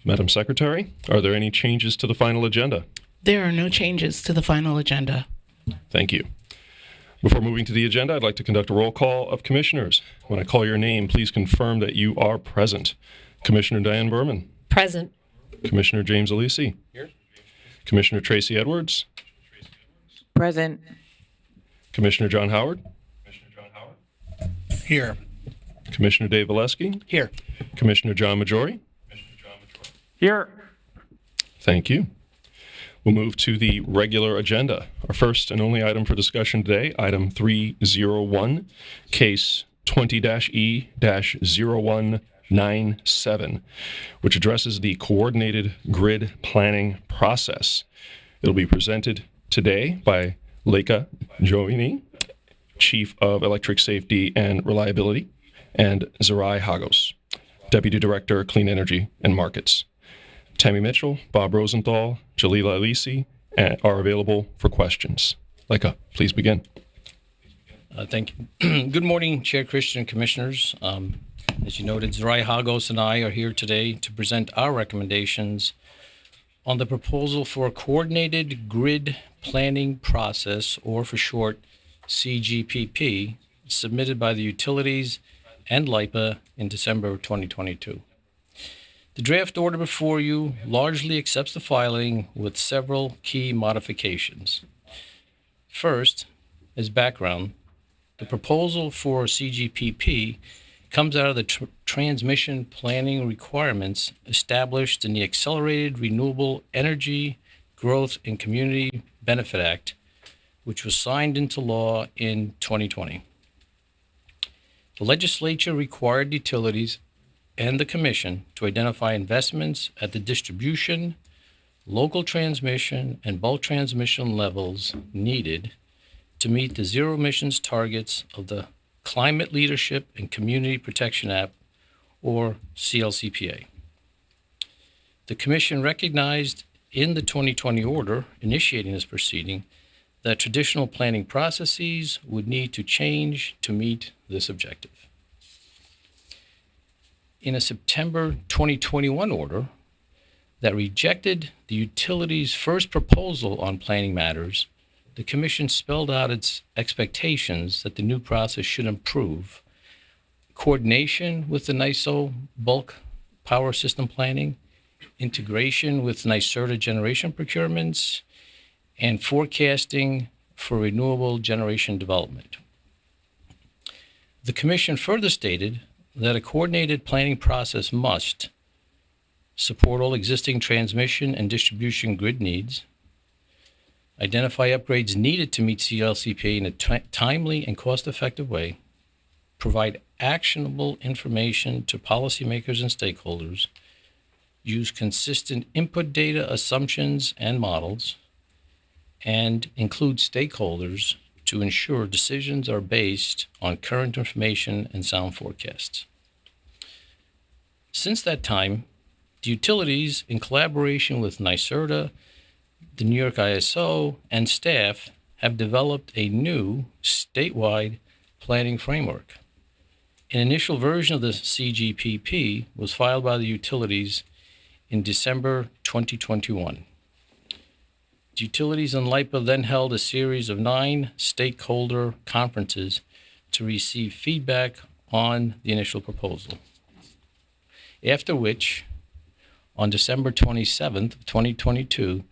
Madam Secretary, are there any changes to the final agenda? There are no changes to the final agenda. Thank you. Before moving to the agenda, I'd like to conduct a roll call of commissioners. When I call your name, please confirm that you are present. Commissioner Diane Berman. Present. Commissioner James Alisi. Here. Commissioner Tracy Edwards. Present. Commissioner John Howard. Here. Commissioner Dave Valesky. Here. Commissioner John Majori. Here. Thank you. We'll move to the regular agenda. Our first and only item for discussion today, item 301, case 20-E-0197, which addresses the coordinated grid planning process. It'll be presented today by Leica Giovini, Chief of Electric Safety and Reliability, and Zerai Hagos, Deputy Director, Clean Energy and Markets. Tammy Mitchell, Bob Rosenthal, Jalila Alisi are available for questions. Leica, please begin. Thank you. Good morning, Chair Christian and Commissioners. As you noted, Zerai Hagos and I are here today to present our recommendations on the proposal for a coordinated grid planning process, or for short, CGPP, submitted by the utilities and LIPA in December of 2022. The draft order before you largely accepts the filing with several key modifications. First, as background, the proposal for CGPP comes out of the transmission planning requirements established in the Accelerated Renewable Energy Growth and Community Benefit Act, which was signed into law in 2020. The legislature required utilities and the Commission to identify investments at the distribution, local transmission, and bulk transmission levels needed to meet the zero emissions targets of the Climate Leadership and Community Protection Act, or CLCPA. The Commission recognized in the 2020 order initiating this proceeding that traditional planning processes would need to change to meet this objective. In a September 2021 order that rejected the utility's first proposal on planning matters, the Commission spelled out its expectations that the new process should improve coordination with the NYSO bulk power system planning, integration with NYSERDA generation procurements, and forecasting for renewable generation development. The Commission further stated that a coordinated planning process must support all existing transmission and distribution grid needs, identify upgrades needed to meet CLCPA in a timely and cost-effective way, provide actionable information to policymakers and stakeholders, use consistent input data, assumptions, and models, and include stakeholders to ensure decisions are based on current information and sound forecasts. Since that time, the utilities, in collaboration with NYSERDA, the New York ISO, and staff, have developed a new statewide planning framework. An initial version of the CGPP was filed by the utilities in December 2021. The utilities and LIPA then held a series of 9 stakeholder conferences to receive feedback on the initial proposal. After which, on December 27th, 2022,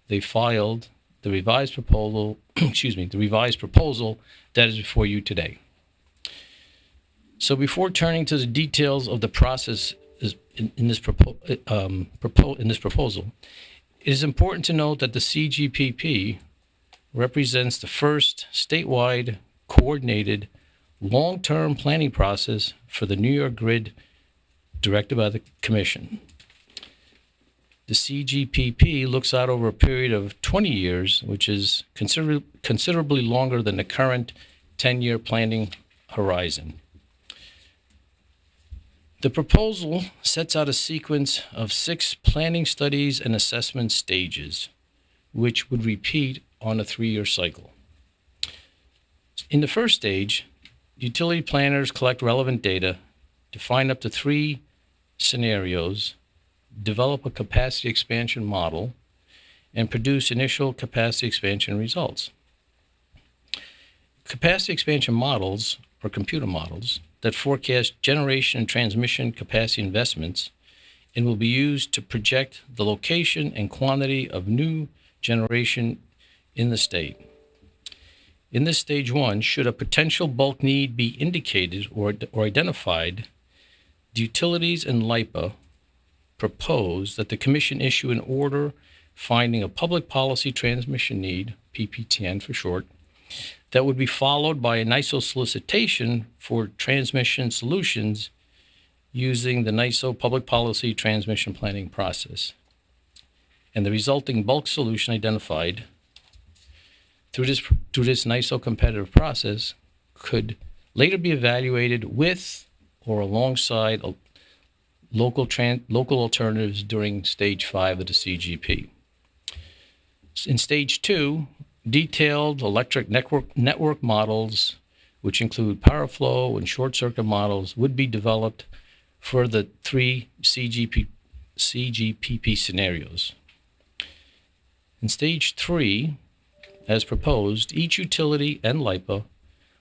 they filed the revised proposal, the revised proposal that is before you today. So before turning to the details of the process in this proposal, it is important to note that the CGPP represents the first statewide coordinated long-term planning process for the New York grid directed by the Commission. The CGPP looks out over a period of 20 years, which is considerably longer than the current 10-year planning horizon. The proposal sets out a sequence of 6 planning studies and assessment stages, which would repeat on a 3-year cycle. In the first stage, utility planners collect relevant data, define up to 3 scenarios, develop a capacity expansion model, and produce initial capacity expansion results. Capacity expansion models are computer models that forecast generation and transmission capacity investments and will be used to project the location and quantity of new generation in the state. In this stage one, should a potential bulk need be indicated or identified, the utilities and LIPA propose that the Commission issue an order finding a public policy transmission need, PPTN for short, that would be followed by a NYSO solicitation for transmission solutions using the NYSO public policy transmission planning process. And the resulting bulk solution identified through this NYSO competitive process could later be evaluated with or alongside local alternatives during stage 5 of the CGP. In stage 2, detailed electric network models, which include power flow and short circuit models, would be developed for the 3 CGPP scenarios. In stage 3, as proposed, each utility and LIPA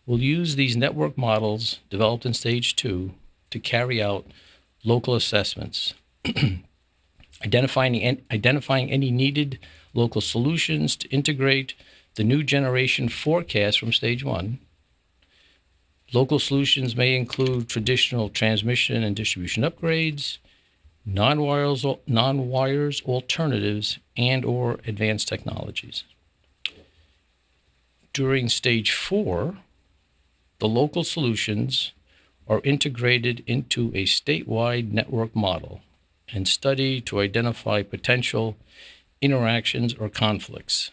will use these network models developed in stage 2 to carry out local assessments, identifying any needed local solutions to integrate the new generation forecast from stage 1. Local solutions may include traditional transmission and distribution upgrades, non-wires alternatives, and or advanced technologies. During stage 4, the local solutions are integrated into a statewide network model and studied to identify potential interactions or conflicts.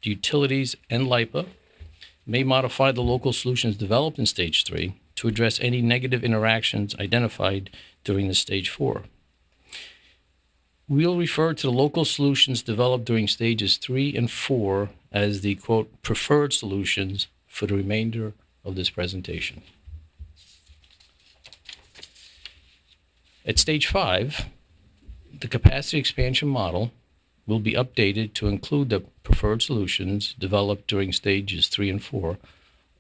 The utilities and LIPA may modify the local solutions developed in stage 3 to address any negative interactions identified during the stage 4. We'll refer to the local solutions developed during stages 3 and 4 as the, quote, preferred solutions for the remainder of this presentation. At stage 5, the capacity expansion model will be updated to include the preferred solutions developed during stages 3 and 4,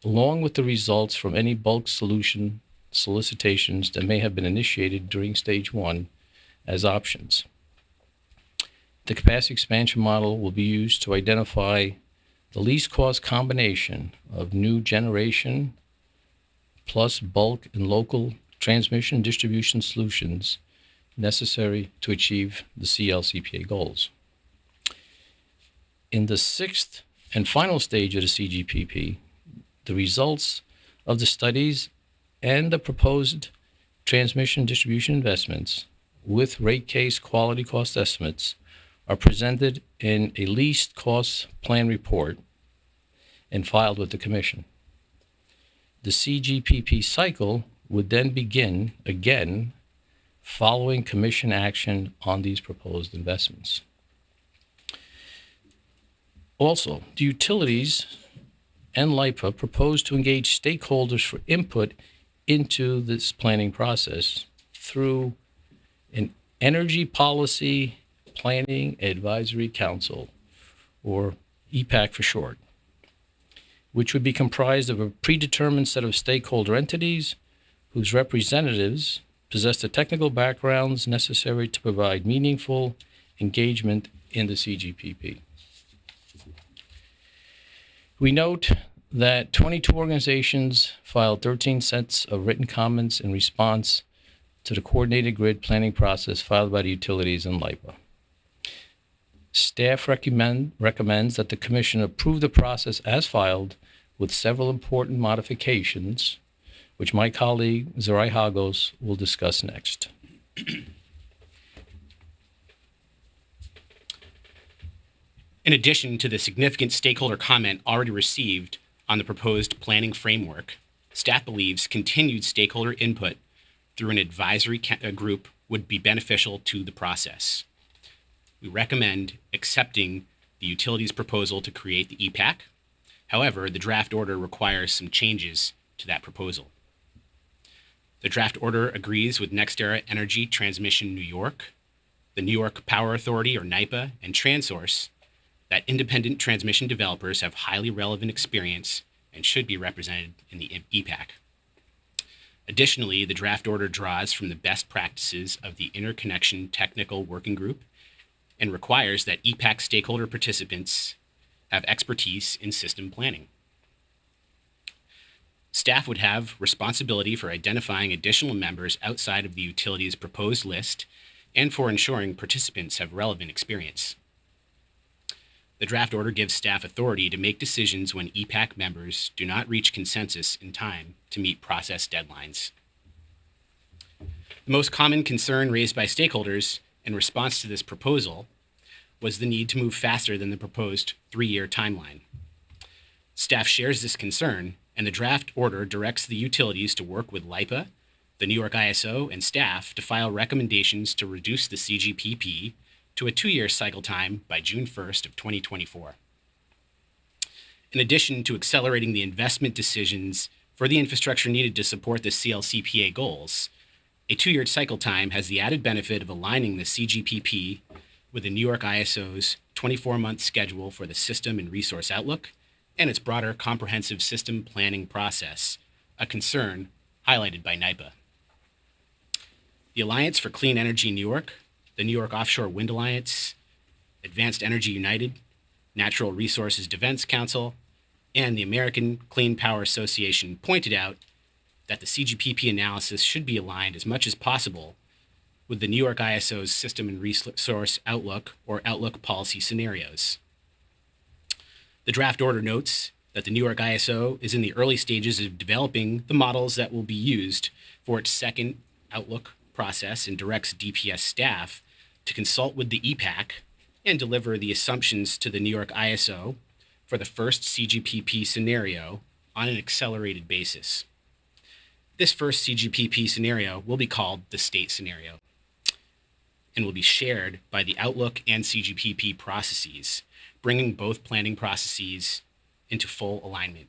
along with the results from any bulk solution solicitations that may have been initiated during stage 1 as options. The capacity expansion model will be used to identify the least cost combination of new generation plus bulk and local transmission and distribution solutions necessary to achieve the CLCPA goals. In the 6th and final stage of the CGPP, the results of the studies and the proposed transmission distribution investments with rate case quality cost estimates are presented in a least cost plan report and filed with the Commission. The CGPP cycle would then begin again following Commission action on these proposed investments. Also, the utilities and LIPA propose to engage stakeholders for input into this planning process through an Energy Policy Planning Advisory Council, or EPAC for short, which would be comprised of a predetermined set of stakeholder entities whose representatives possess the technical backgrounds necessary to provide meaningful engagement in the CGPP. We note that 22 organizations filed 13 sets of written comments in response to the coordinated grid planning process filed by the utilities and LIPA. Staff recommends that the Commission approve the process as filed with several important modifications, which my colleague Zerai Hagos will discuss next. In addition to the significant stakeholder comment already received on the proposed planning framework, staff believes continued stakeholder input through an advisory group would be beneficial to the process. We recommend accepting the utilities proposal to create the EPAC. However, the draft order requires some changes to that proposal. The draft order agrees with NextEra Energy Transmission New York the New York Power Authority, or NYPA, and TransSource, that independent transmission developers have highly relevant experience and should be represented in the EPAC. Additionally, the draft order draws from the best practices of the Interconnection Technical Working Group and requires that EPAC stakeholder participants have expertise in system planning. Staff would have responsibility for identifying additional members outside of the utility's proposed list and for ensuring participants have relevant experience. The draft order gives staff authority to make decisions when EPAC members do not reach consensus in time to meet process deadlines. The most common concern raised by stakeholders in response to this proposal was the need to move faster than the proposed 3-year timeline. Staff shares this concern, and the draft order directs the utilities to work with LIPA, the New York ISO, and staff to file recommendations to reduce the CGPP to a 2-year cycle time by June 1st of 2024. In addition to accelerating the investment decisions for the infrastructure needed to support the CLCPA goals, a 2-year cycle time has the added benefit of aligning the CGPP with the New York ISO's 24-month schedule for the system and resource outlook and its broader comprehensive system planning process, a concern highlighted by NYPA. The Alliance for Clean Energy New York, the New York Offshore Wind Alliance, Advanced Energy United, Natural Resources Defense Council, and the American Clean Power Association pointed out that the CGPP analysis should be aligned as much as possible with the New York ISO's System and Resource Outlook, or Outlook policy scenarios. The draft order notes that the New York ISO is in the early stages of developing the models that will be used for its second Outlook process and directs DPS staff to consult with the EPAC and deliver the assumptions to the New York ISO for the first CGPP scenario on an accelerated basis. This first CGPP scenario will be called the state scenario and will be shared by the Outlook and CGPP processes, bringing both planning processes into full alignment.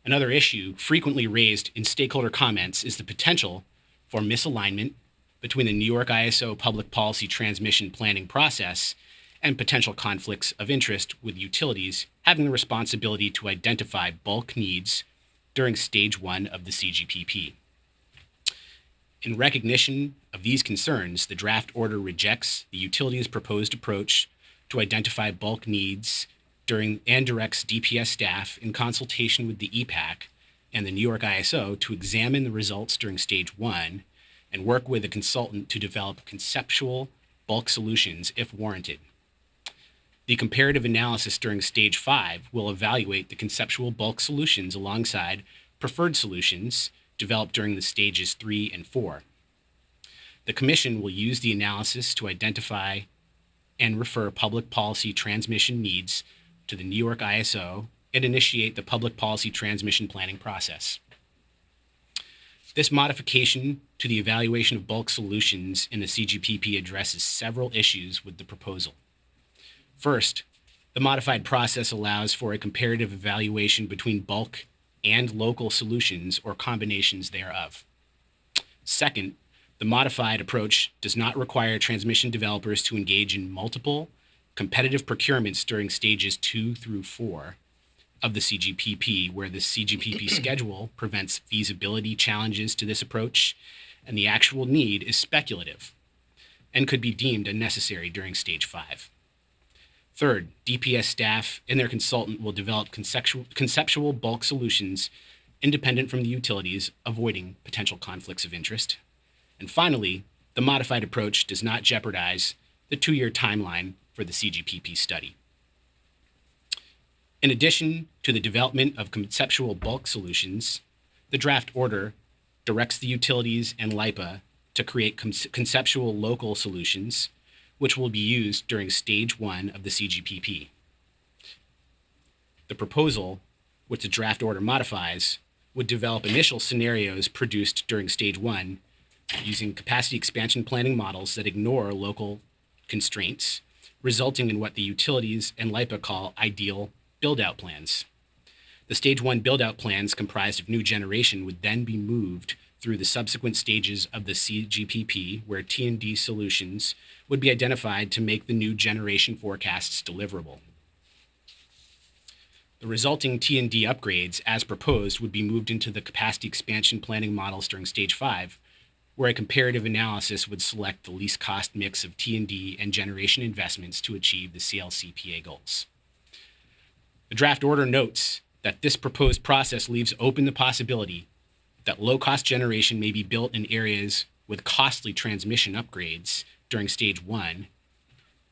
Another issue frequently raised in stakeholder comments is the potential for misalignment between the New York ISO public policy transmission planning process and potential conflicts of interest with utilities having the responsibility to identify bulk needs during stage 1 of the CGPP. In recognition of these concerns, the draft order rejects the utility's proposed approach to identify bulk needs and directs DPS staff in consultation with the EPAC and the New York ISO to examine the results during stage 1 and work with a consultant to develop conceptual bulk solutions if warranted. The comparative analysis during stage 5 will evaluate the conceptual bulk solutions alongside preferred solutions developed during the stages 3 and 4. The Commission will use the analysis to identify and refer public policy transmission needs to the New York ISO and initiate the public policy transmission planning process. This modification to the evaluation of bulk solutions in the CGPP addresses several issues with the proposal. First, the modified process allows for a comparative evaluation between bulk and local solutions or combinations thereof. Second, the modified approach does not require transmission developers to engage in multiple competitive procurements during stages 2 through 4 of the CGPP, where the CGPP schedule prevents feasibility challenges to this approach, and the actual need is speculative and could be deemed unnecessary during stage 5. Third, DPS staff and their consultant will develop conceptual bulk solutions independent from the utilities, avoiding potential conflicts of interest. And finally, the modified approach does not jeopardize the 2-year timeline for the CGPP study. In addition to the development of conceptual bulk solutions, the draft order directs the utilities and LIPA to create conceptual local solutions, which will be used during stage 1 of the CGPP. The proposal, which the draft order modifies, would develop initial scenarios produced during stage 1 using capacity expansion planning models that ignore local constraints, resulting in what the utilities and LIPA call ideal build-out plans. The stage 1 build-out plans comprised of new generation would then be moved through the subsequent stages of the CGPP, where T&D solutions would be identified to make the new generation forecasts deliverable. The resulting T&D upgrades, as proposed, would be moved into the capacity expansion planning models during Stage 5, where a comparative analysis would select the least cost mix of T&D and generation investments to achieve the CLCPA goals. The draft order notes that this proposed process leaves open the possibility that low-cost generation may be built in areas with costly transmission upgrades during Stage 1,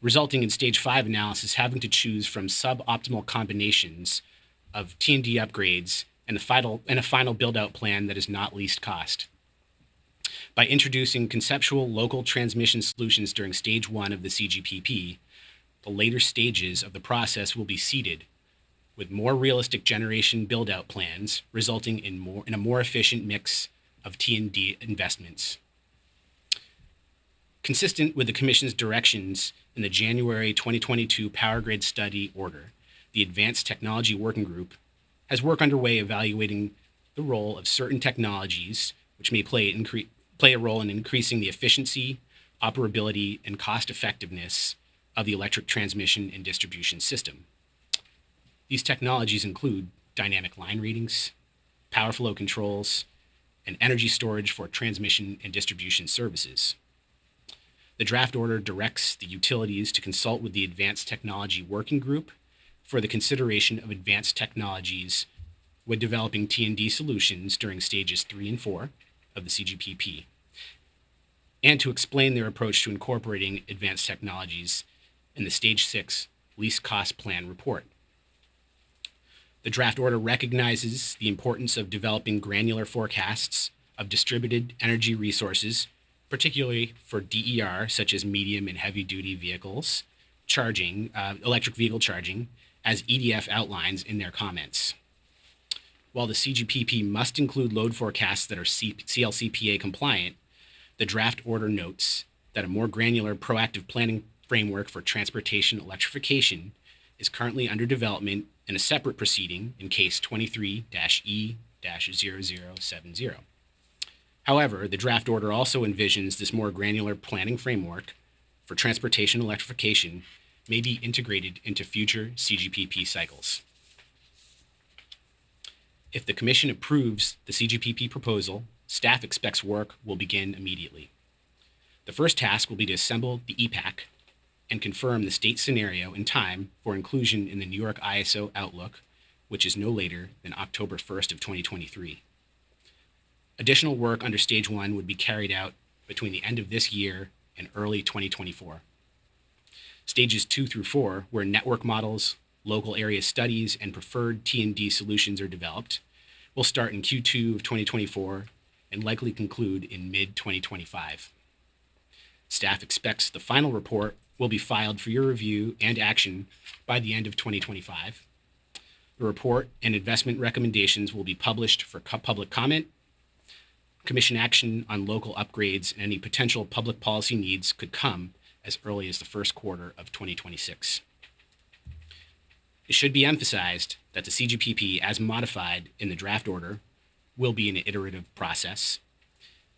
resulting in Stage 5 analysis having to choose from suboptimal combinations of T&D upgrades and a final build-out plan that is not least cost. By introducing conceptual local transmission solutions during Stage 1 of the CGPP, the later stages of the process will be seeded with more realistic generation build-out plans, resulting in a more efficient mix of T&D investments. Consistent with the Commission's directions in the January 2022 Power Grid Study Order, the Advanced Technology Working Group has work underway evaluating the role of certain technologies which may play a role in increasing the efficiency, operability, and cost-effectiveness of the electric transmission and distribution system. These technologies include dynamic line readings, power flow controls, and energy storage for transmission and distribution services. The draft order directs the utilities to consult with the Advanced Technology Working Group for the consideration of advanced technologies when developing T&D solutions during Stages 3 and 4 of the CGPP, and to explain their approach to incorporating advanced technologies in the Stage 6 Least Cost Plan report. The draft order recognizes the importance of developing granular forecasts of distributed energy resources, particularly for DER, such as medium and heavy-duty vehicles, electric vehicle charging, as EDF outlines in their comments. While the CGPP must include load forecasts that are CLCPA compliant, the draft order notes that a more granular proactive planning framework for transportation electrification is currently under development in a separate proceeding in case 23-E-0070. However, the draft order also envisions this more granular planning framework for transportation electrification may be integrated into future CGPP cycles. If the Commission approves the CGPP proposal, staff expects work will begin immediately. The first task will be to assemble the EPAC and confirm the state scenario in time for inclusion in the New York ISO Outlook, which is no later than October 1st of 2023. Additional work under Stage 1 would be carried out between the end of this year and early 2024. Stages 2 through 4, where network models, local area studies, and preferred T&D solutions are developed, will start in Q2 of 2024 and likely conclude in mid-2025. Staff expects the final report will be filed for your review and action by the end of 2025. The report and investment recommendations will be published for public comment. Commission action on local upgrades and any potential public policy needs could come as early as the first quarter of 2026. It should be emphasized that the CGPP, as modified in the draft order, will be an iterative process.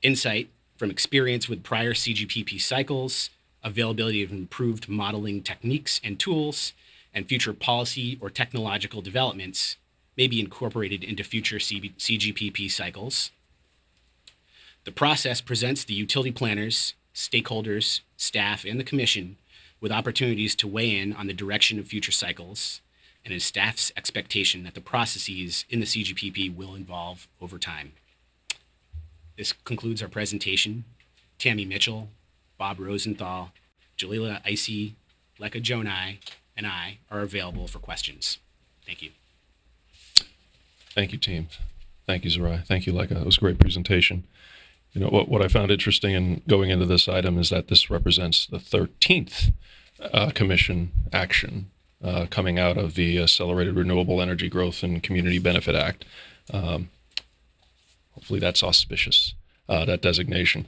Insight from experience with prior CGPP cycles, availability of improved modeling techniques and tools, and future policy or technological developments may be incorporated into future CGPP cycles. The process presents the utility planners, stakeholders, staff, and the Commission with opportunities to weigh in on the direction of future cycles, and is staff's expectation that the processes in the CGPP will evolve over time. This concludes our presentation. Tammy Mitchell, Bob Rosenthal, Jalila Icy, Leka Jonai, and I are available for questions. Thank you. Thank you, team. Thank you, Zarai. Thank you, Leka. It was a great presentation. You know, what I found interesting in going into this item is that this represents the 13th Commission action coming out of the Accelerated Renewable Energy Growth and Community Benefit Act. Hopefully that's auspicious, that designation.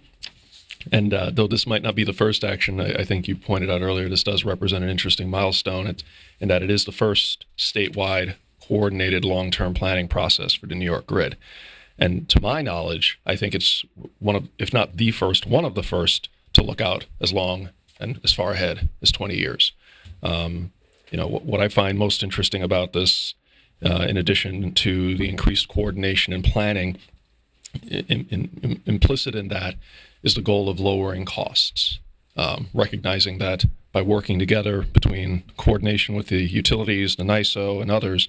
And though this might not be the first action, I think you pointed out earlier, this does represent an interesting milestone in that it is the first statewide coordinated long-term planning process for the New York grid. And to my knowledge, I think it's one of, if not the first, one of the first to look out as long and as far ahead as 20 years. What I find most interesting about this, in addition to the increased coordination and planning, implicit in that is the goal of lowering costs, recognizing that by working together between coordination with the utilities, the NISO, and others,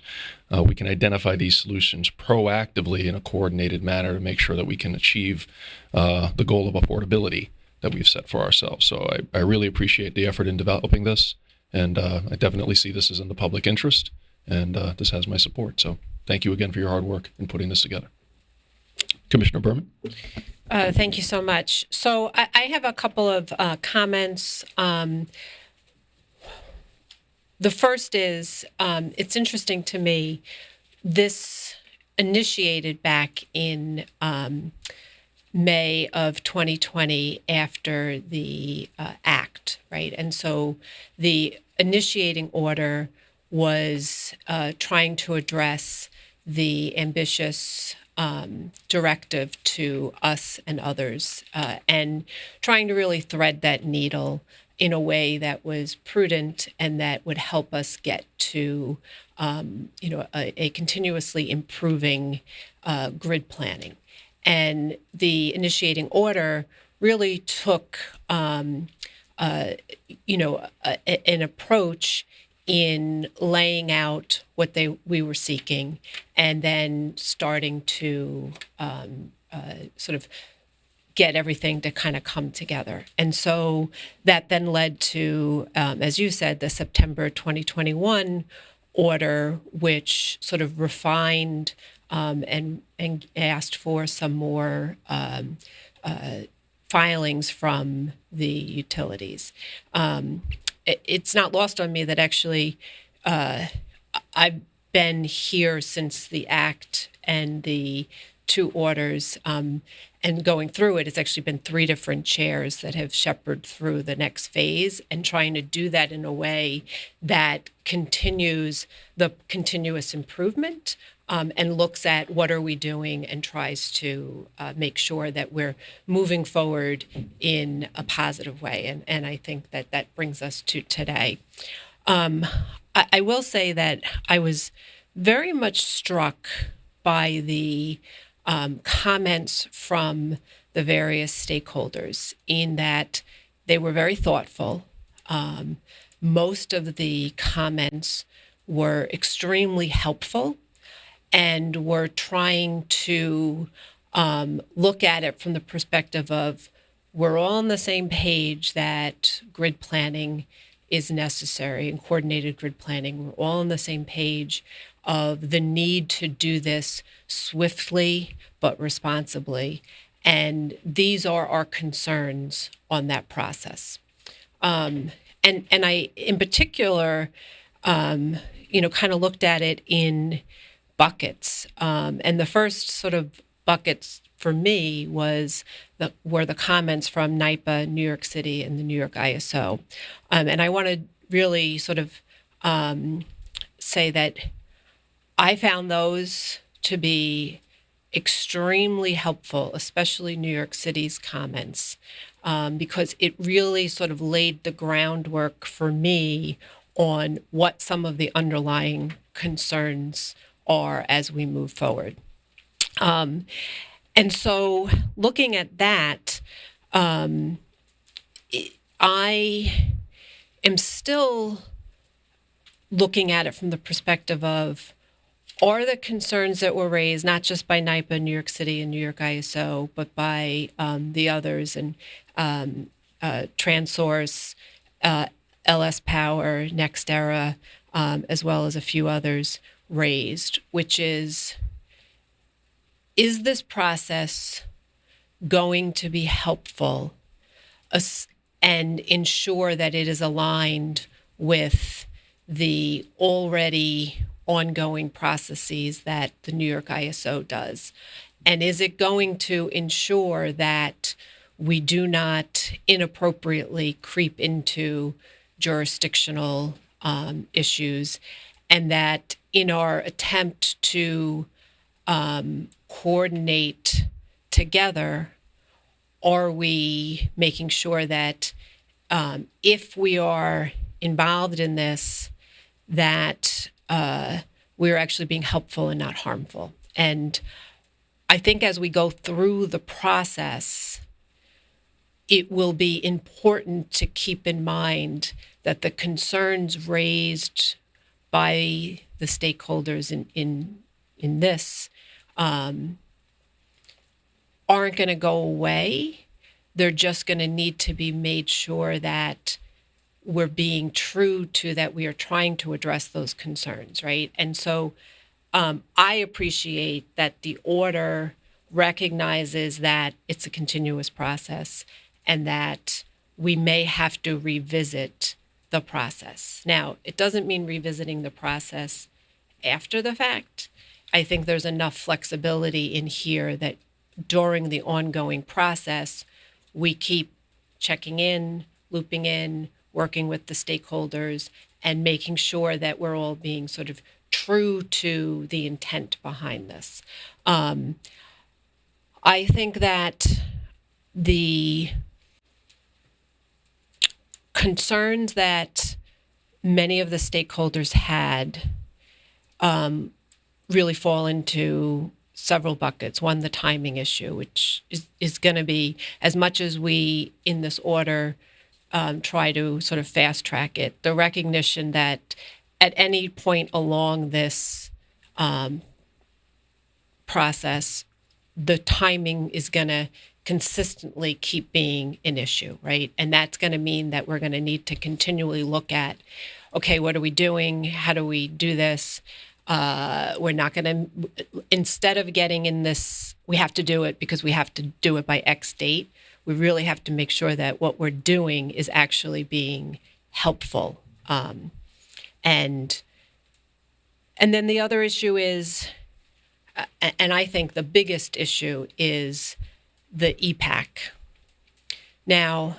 we can identify these solutions proactively in a coordinated manner to make sure that we can achieve the goal of affordability that we've set for ourselves. So I really appreciate the effort in developing this, and I definitely see this as in the public interest, and this has my support. So thank you again for your hard work in putting this together. Commissioner Berman? Thank you so much. So I have a couple of comments. The first is, it's interesting to me, this initiated back in May of 2020 after the act, right? And so the initiating order was trying to address the ambitious directive to us and others, and trying to really thread that needle in a way that was prudent and that would help us get to, a continuously improving grid planning. And the initiating order really took, an approach in laying out what we were seeking, and then starting to sort of get everything to kind of come together. And so that then led to, as you said, the September 2021 order, which sort of refined and asked for some more filings from the utilities. It's not lost on me that actually I've been here since the act and the two orders, and going through it, it's actually been three different chairs that have shepherded through the next phase, and trying to do that in a way that continues the continuous improvement, and looks at what are we doing and tries to make sure that we're moving forward in a positive way. And I think that brings us to today. I will say that I was very much struck by the comments from the various stakeholders, in that they were very thoughtful. Most of the comments were extremely helpful, and were trying to look at it from the perspective of, we're all on the same page that grid planning is necessary, and coordinated grid planning. We're all on the same page of the need to do this swiftly but responsibly. And these are our concerns on that process. And I, in particular, kind of looked at it in buckets. And the first sort of buckets for me were the comments from NYPA, New York City, and the New York ISO. And I want to really sort of say that I found those to be extremely helpful, especially New York City's comments, because it really sort of laid the groundwork for me on what some of the underlying concerns are as we move forward. And so looking at that, I am still looking at it from the perspective of, are the concerns that were raised, not just by NYPA, New York City, and New York ISO, but by the others, and TransSource, LS Power, NextEra, as well as a few others, raised, which is this process going to be helpful and ensure that it is aligned with the already ongoing processes that the New York ISO does? And is it going to ensure that we do not inappropriately creep into jurisdictional issues, and that in our attempt to coordinate together? Are we making sure that if we are involved in this, that we're actually being helpful and not harmful? And I think as we go through the process, it will be important to keep in mind that the concerns raised by the stakeholders in this aren't going to go away. They're just going to need to be made sure that we're being true to that we are trying to address those concerns, right? And so I appreciate that the order recognizes that it's a continuous process and that we may have to revisit the process. Now, it doesn't mean revisiting the process after the fact. I think there's enough flexibility in here that during the ongoing process, we keep checking in, looping in, working with the stakeholders, and making sure that we're all being sort of true to the intent behind this. I think that the concerns that many of the stakeholders had really fall into several buckets. One, the timing issue, which is going to be, as much as we in this order try to sort of fast track it, the recognition that at any point along this process, the timing is going to consistently keep being an issue, right? And that's going to mean that we're going to need to continually look at, okay, what are we doing? How do we do this? We're not going to, instead of getting in this, we have to do it because we have to do it by X date, we really have to make sure that what we're doing is actually being helpful. And then the other issue is, and I think the biggest issue is the EPAC. Now,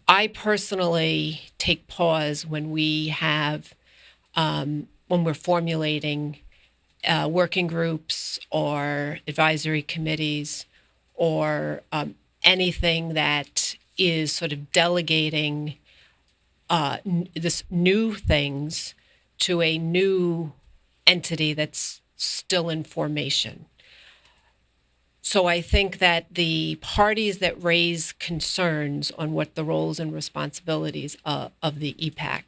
I personally take pause when we have, when we're formulating working groups or advisory committees or anything that is sort of delegating this new things to a new entity that's still in formation. So I think that the parties that raise concerns on what the roles and responsibilities of the EPAC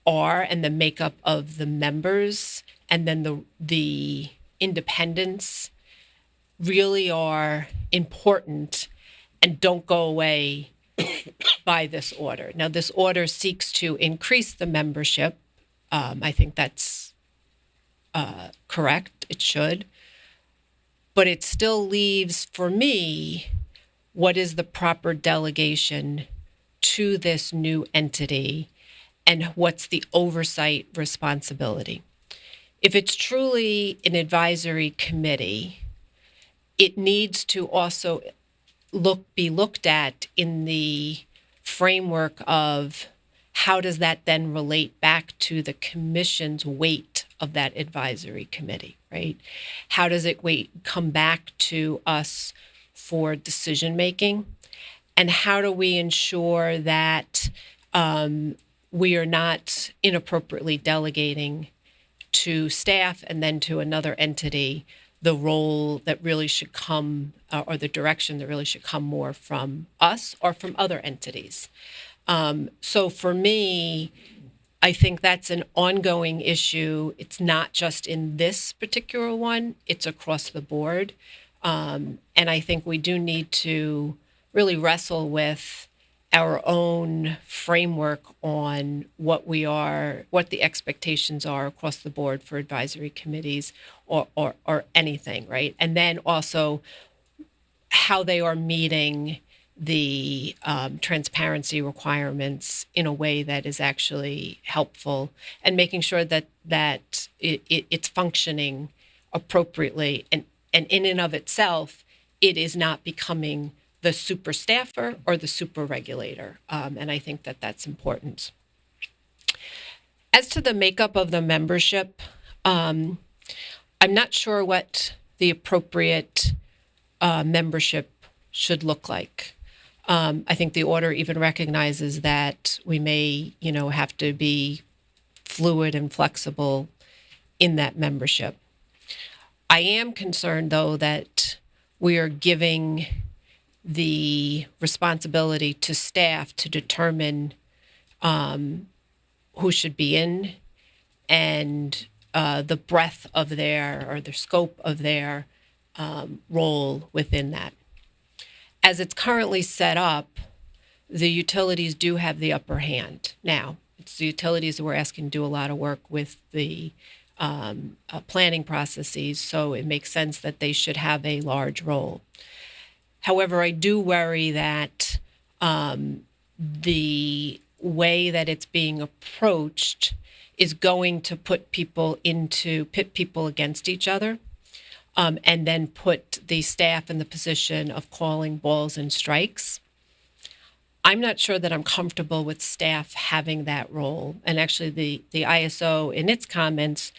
are, and the makeup of the members, and then the independence really are important and don't go away by this order. Now, this order seeks to increase the membership. I think that's correct. It should. But it still leaves, for me, what is the proper delegation to this new entity and what's the oversight responsibility. If it's truly an advisory committee, it needs to also be looked at in the framework of how does that then relate back to the commission's weight of that advisory committee, right? How does it come back to us for decision making? And how do we ensure that we are not inappropriately delegating to staff and then to another entity the role that really should come, or the direction that really should come more from us or from other entities. So for me, I think that's an ongoing issue. It's not just in this particular one, it's across the board. And I think we do need to really wrestle with our own framework on what the expectations are across the board for advisory committees or anything, right? And then also how they are meeting the transparency requirements in a way that is actually helpful, and making sure that it's functioning appropriately, and in and of itself, it is not becoming the super staffer or the super regulator. And I think that that's important. As to the makeup of the membership, I'm not sure what the appropriate membership should look like. I think the order even recognizes that we may, have to be fluid and flexible in that membership. I am concerned, though, that we are giving the responsibility to staff to determine who should be in and the breadth of the scope of their role within that. As it's currently set up, the utilities do have the upper hand. Now, it's the utilities that we're asking to do a lot of work with the planning processes, so it makes sense that they should have a large role. However, I do worry that the way that it's being approached is going to pit people against each other, and then put the staff in the position of calling balls and strikes. I'm not sure that I'm comfortable with staff having that role. And actually, the ISO in its comments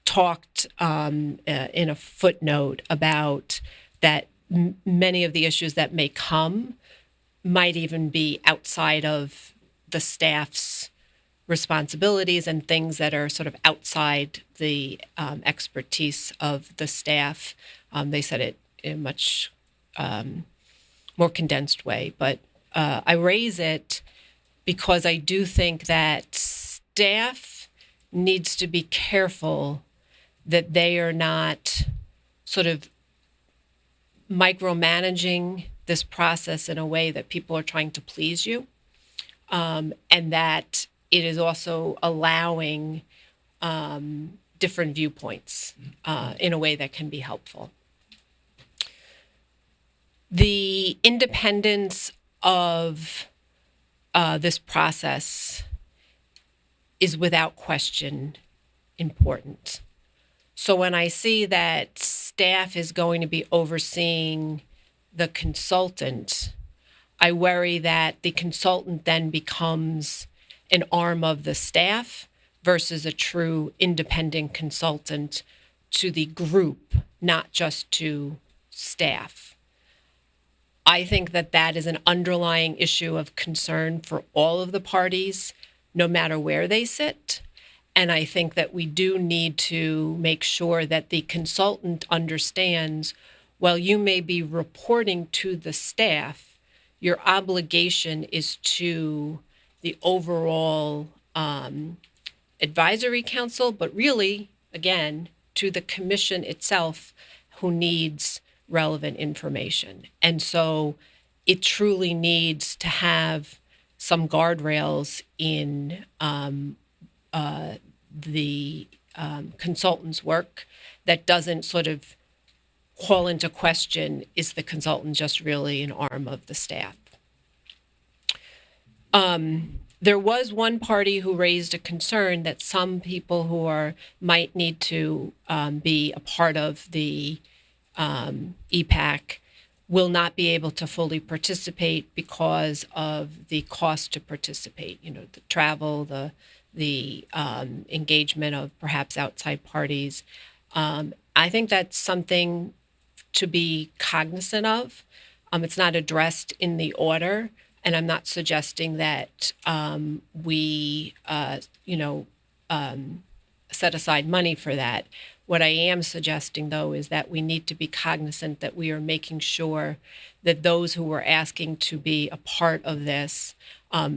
talked in a footnote about that many of the issues that may come might even be outside of the staff's responsibilities and things that are sort of outside the expertise of the staff. They said it in a much more condensed way, but I raise it because I do think that staff needs to be careful that they are not sort of micromanaging this process in a way that people are trying to please you, and that it is also allowing different viewpoints in a way that can be helpful. The independence of this process is without question important. So when I see that staff is going to be overseeing the consultant, I worry that the consultant then becomes an arm of the staff versus a true independent consultant to the group, not just to staff. I think that that is an underlying issue of concern for all of the parties, no matter where they sit. And I think that we do need to make sure that the consultant understands, while you may be reporting to the staff, your obligation is to the overall advisory council, but really, again, to the commission itself, who needs relevant information. And so it truly needs to have some guardrails in the consultant's work that doesn't sort of call into question, is the consultant just really an arm of the staff? There was one party who raised a concern that some people who might need to be a part of the EPAC will not be able to fully participate because of the cost to participate. The travel, the engagement of perhaps outside parties. I think that's something to be cognizant of. It's not addressed in the order, and I'm not suggesting that we set aside money for that. What I am suggesting, though, is that we need to be cognizant that we are making sure that those who are asking to be a part of this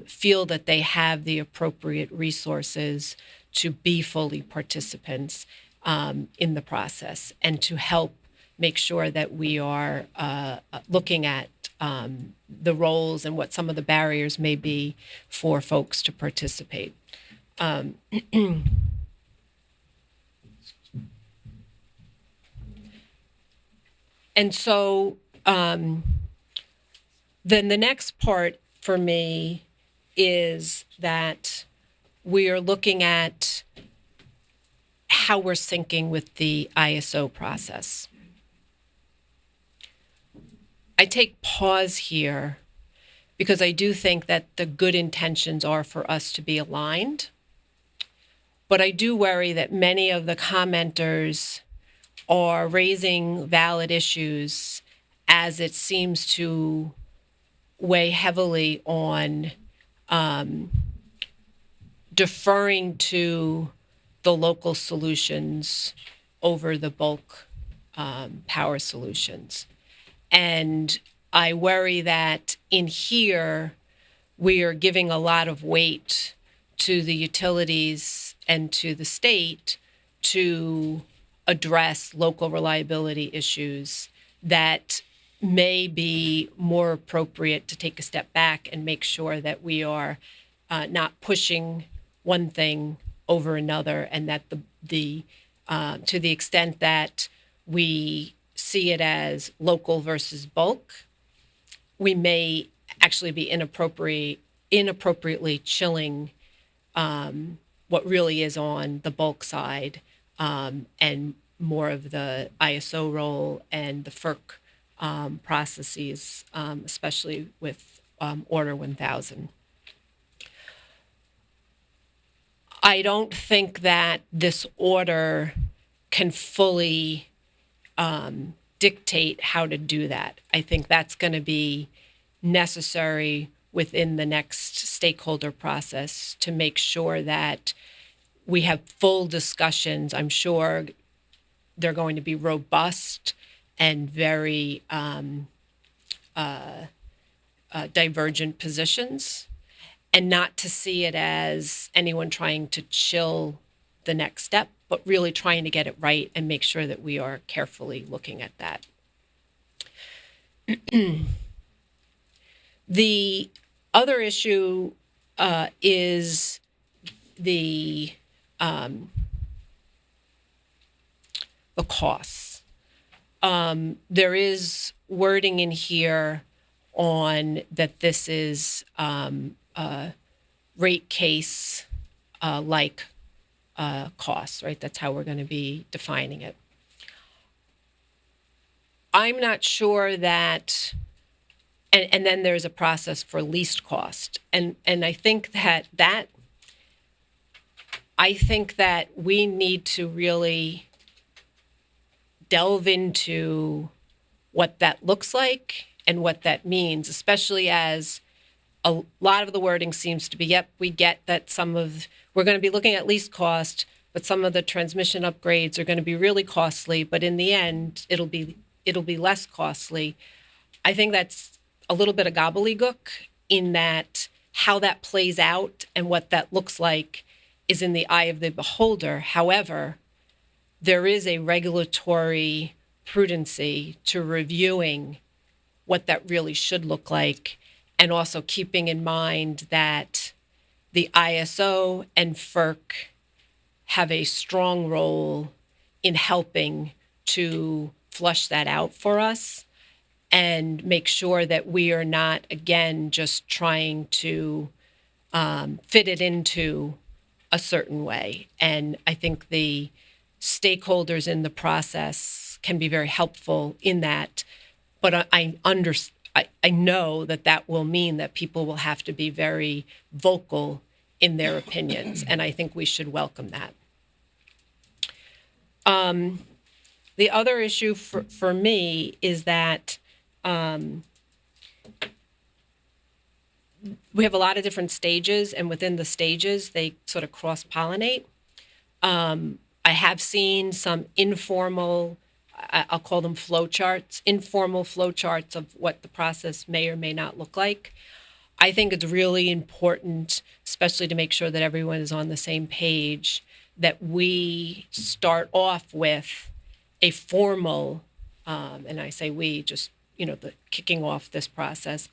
feel that they have the appropriate resources to be fully participants in the process, and to help make sure that we are looking at the roles and what some of the barriers may be for folks to participate. And so then the next part for me is that we are looking at how we're syncing with the ISO process. I take pause here because I do think that the good intentions are for us to be aligned. But I do worry that many of the commenters are raising valid issues as it seems to weigh heavily on deferring to the local solutions over the bulk power solutions. And I worry that in here, we are giving a lot of weight to the utilities and to the state to address local reliability issues that may be more appropriate to take a step back and make sure that we are not pushing one thing over another, and that the to the extent that we see it as local versus bulk, we may actually be inappropriately chilling what really is on the bulk side, and more of the ISO role and the FERC processes, especially with Order 1000. I don't think that this order can fully dictate how to do that. I think that's going to be necessary within the next stakeholder process to make sure that we have full discussions. I'm sure they're going to be robust and very divergent positions, and not to see it as anyone trying to chill the next step, but really trying to get it right and make sure that we are carefully looking at that. The other issue is the costs. There is wording in here on that this is rate case like costs, right? That's how we're going to be defining it. I'm not sure that, and then there's a process for least cost, and I think that we need to really delve into what that looks like and what that means, especially as a lot of the wording seems to be, yep, we get that we're going to be looking at least cost, but some of the transmission upgrades are going to be really costly, but in the end, it'll be less costly. I think that's a little bit of gobbledygook in that how that plays out and what that looks like is in the eye of the beholder. However, there is a regulatory prudency to reviewing what that really should look like, and also keeping in mind that the ISO and FERC have a strong role in helping to flush that out for us and make sure that we are not, again, just trying to fit it into a certain way. And I think the stakeholders in the process can be very helpful in that, but I know that will mean that people will have to be very vocal in their opinions, and I think we should welcome that. The other issue for me is that we have a lot of different stages, and within the stages, they sort of cross-pollinate. I have seen some informal, I'll call them flowcharts, informal flowcharts of what the process may or may not look like. I think it's really important, especially to make sure that everyone is on the same page, that we start off with a formal, and I say we, just, the kicking off this process,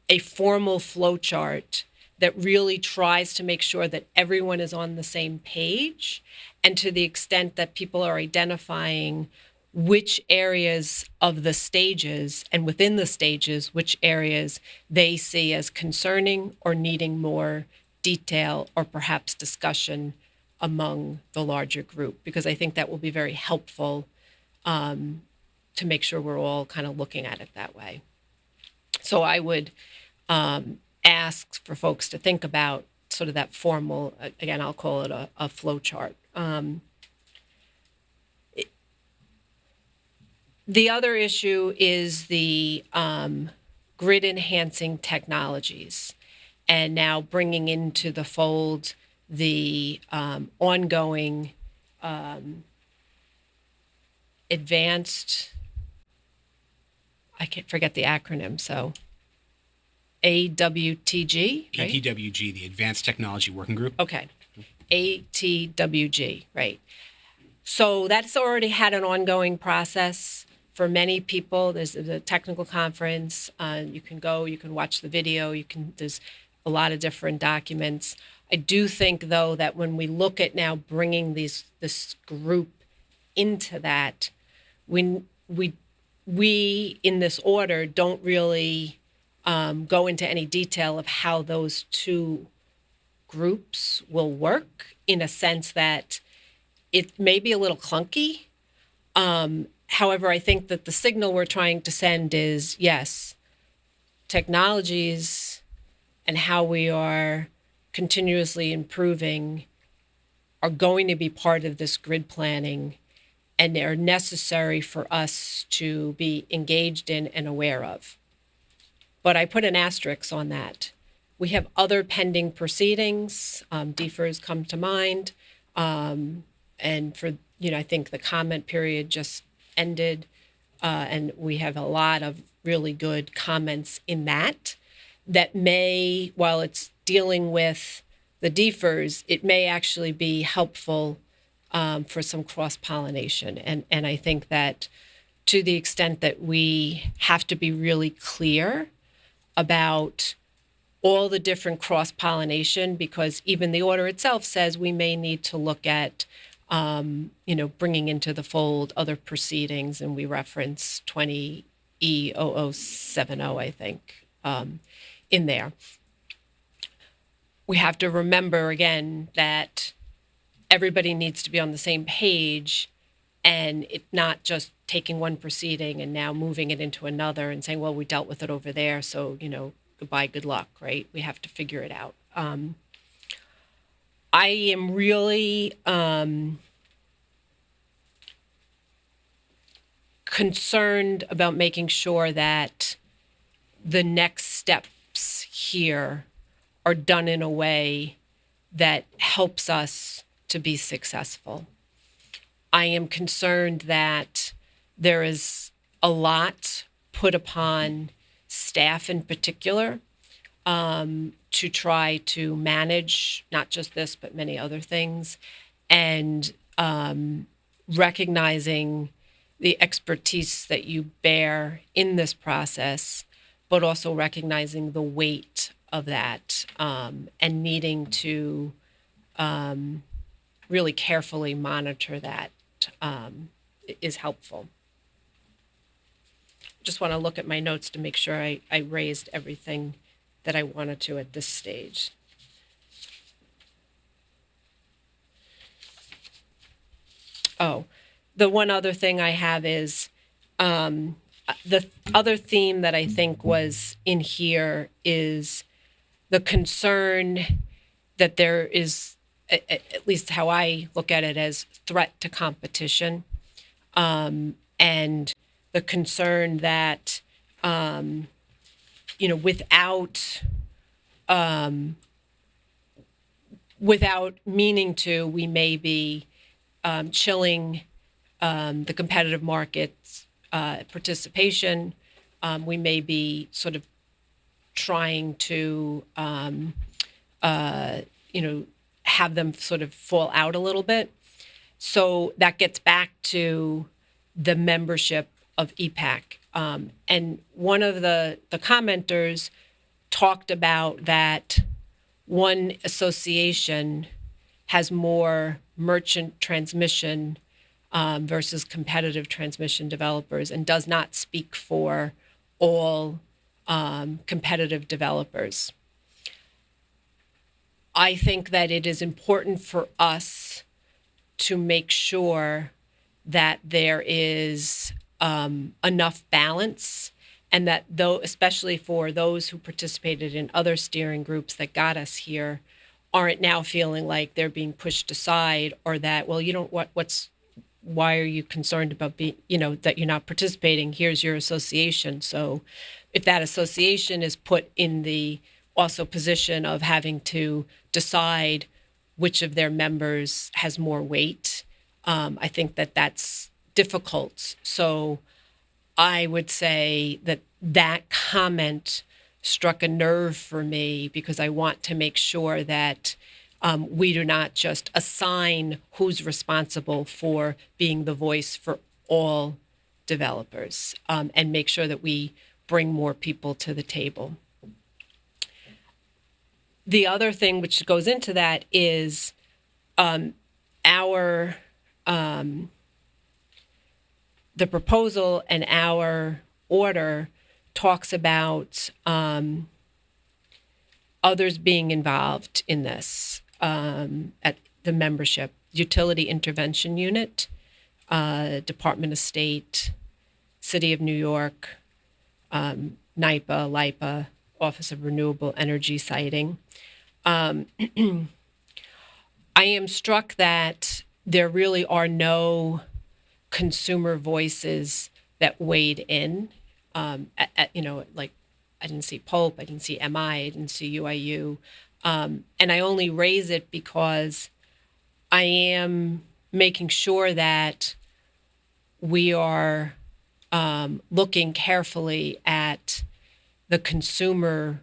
a formal flowchart that really tries to make sure that everyone is on the same page, and to the extent that people are identifying which areas of the stages, and within the stages, which areas they see as concerning or needing more detail or perhaps discussion among the larger group, because I think that will be very helpful to make sure we're all kind of looking at it that way. So I would ask for folks to think about sort of that formal, again, I'll call it a flow chart. The other issue is the grid enhancing technologies, and now bringing into the fold the ongoing advanced, I can't forget the acronym, so AWTG, right? ATWG, the Advanced Technology Working Group. Okay, ATWG, right. So that's already had an ongoing process for many people. There's a technical conference. You can go, you can watch the video, there's a lot of different documents. I do think, though, that when we look at now bringing this group into that, we in this order don't really go into any detail of how those two groups will work, in a sense that it may be a little clunky. However, I think that the signal we're trying to send is, yes, technologies and how we are continuously improving are going to be part of this grid planning, and they're necessary for us to be engaged in and aware of. But I put an asterisk on that. We have other pending proceedings. DFERS come to mind. And for, I think the comment period just ended. And we have a lot of really good comments in that may, while it's dealing with the DFERS, it may actually be helpful for some cross-pollination. And I think that to the extent that we have to be really clear about all the different cross-pollination, because even the order itself says we may need to look at, bringing into the fold other proceedings, and we reference 20E0070, I think, in there. We have to remember, again, that everybody needs to be on the same page, and it's not just taking one proceeding and now moving it into another and saying, well, we dealt with it over there, so, goodbye, good luck, right? We have to figure it out. I am really concerned about making sure that the next steps here are done in a way that helps us to be successful. I am concerned that there is a lot put upon staff in particular to try to manage not just this, but many other things, and recognizing the expertise that you bear in this process, but also recognizing the weight of that, and needing to really carefully monitor that is helpful. Just want to look at my notes to make sure I raised everything that I wanted to at this stage. Oh, the one other thing I have is the other theme that I think was in here is the concern that there is, at least how I look at it, as threat to competition, and the concern that without meaning to, we may be chilling the competitive markets participation. We may be sort of trying to have them sort of fall out a little bit. So that gets back to the membership of EPAC. And one of the commenters talked about that one association has more merchant transmission versus competitive transmission developers, and does not speak for all competitive developers. I think that it is important for us to make sure that there is enough balance, and that though, especially for those who participated in other steering groups that got us here, aren't now feeling like they're being pushed aside, or that, well, you don't, why are you concerned about being, that you're not participating? Here's your association. So if that association is put in the also position of having to decide which of their members has more weight, I think that that's difficult. So I would say that that comment struck a nerve for me, because I want to make sure that we do not just assign who's responsible for being the voice for all developers, and make sure that we bring more people to the table. The other thing which goes into that is the proposal and our order talks about others being involved in this at the membership: Utility Intervention Unit, Department of State, City of New York, NYPA, LIPA, Office of Renewable Energy Siting. I am struck that there really are no consumer voices that weighed in. Like, I didn't see Pope, I didn't see MI, I didn't see UIU. And I only raise it because I am making sure that we are looking carefully at the consumer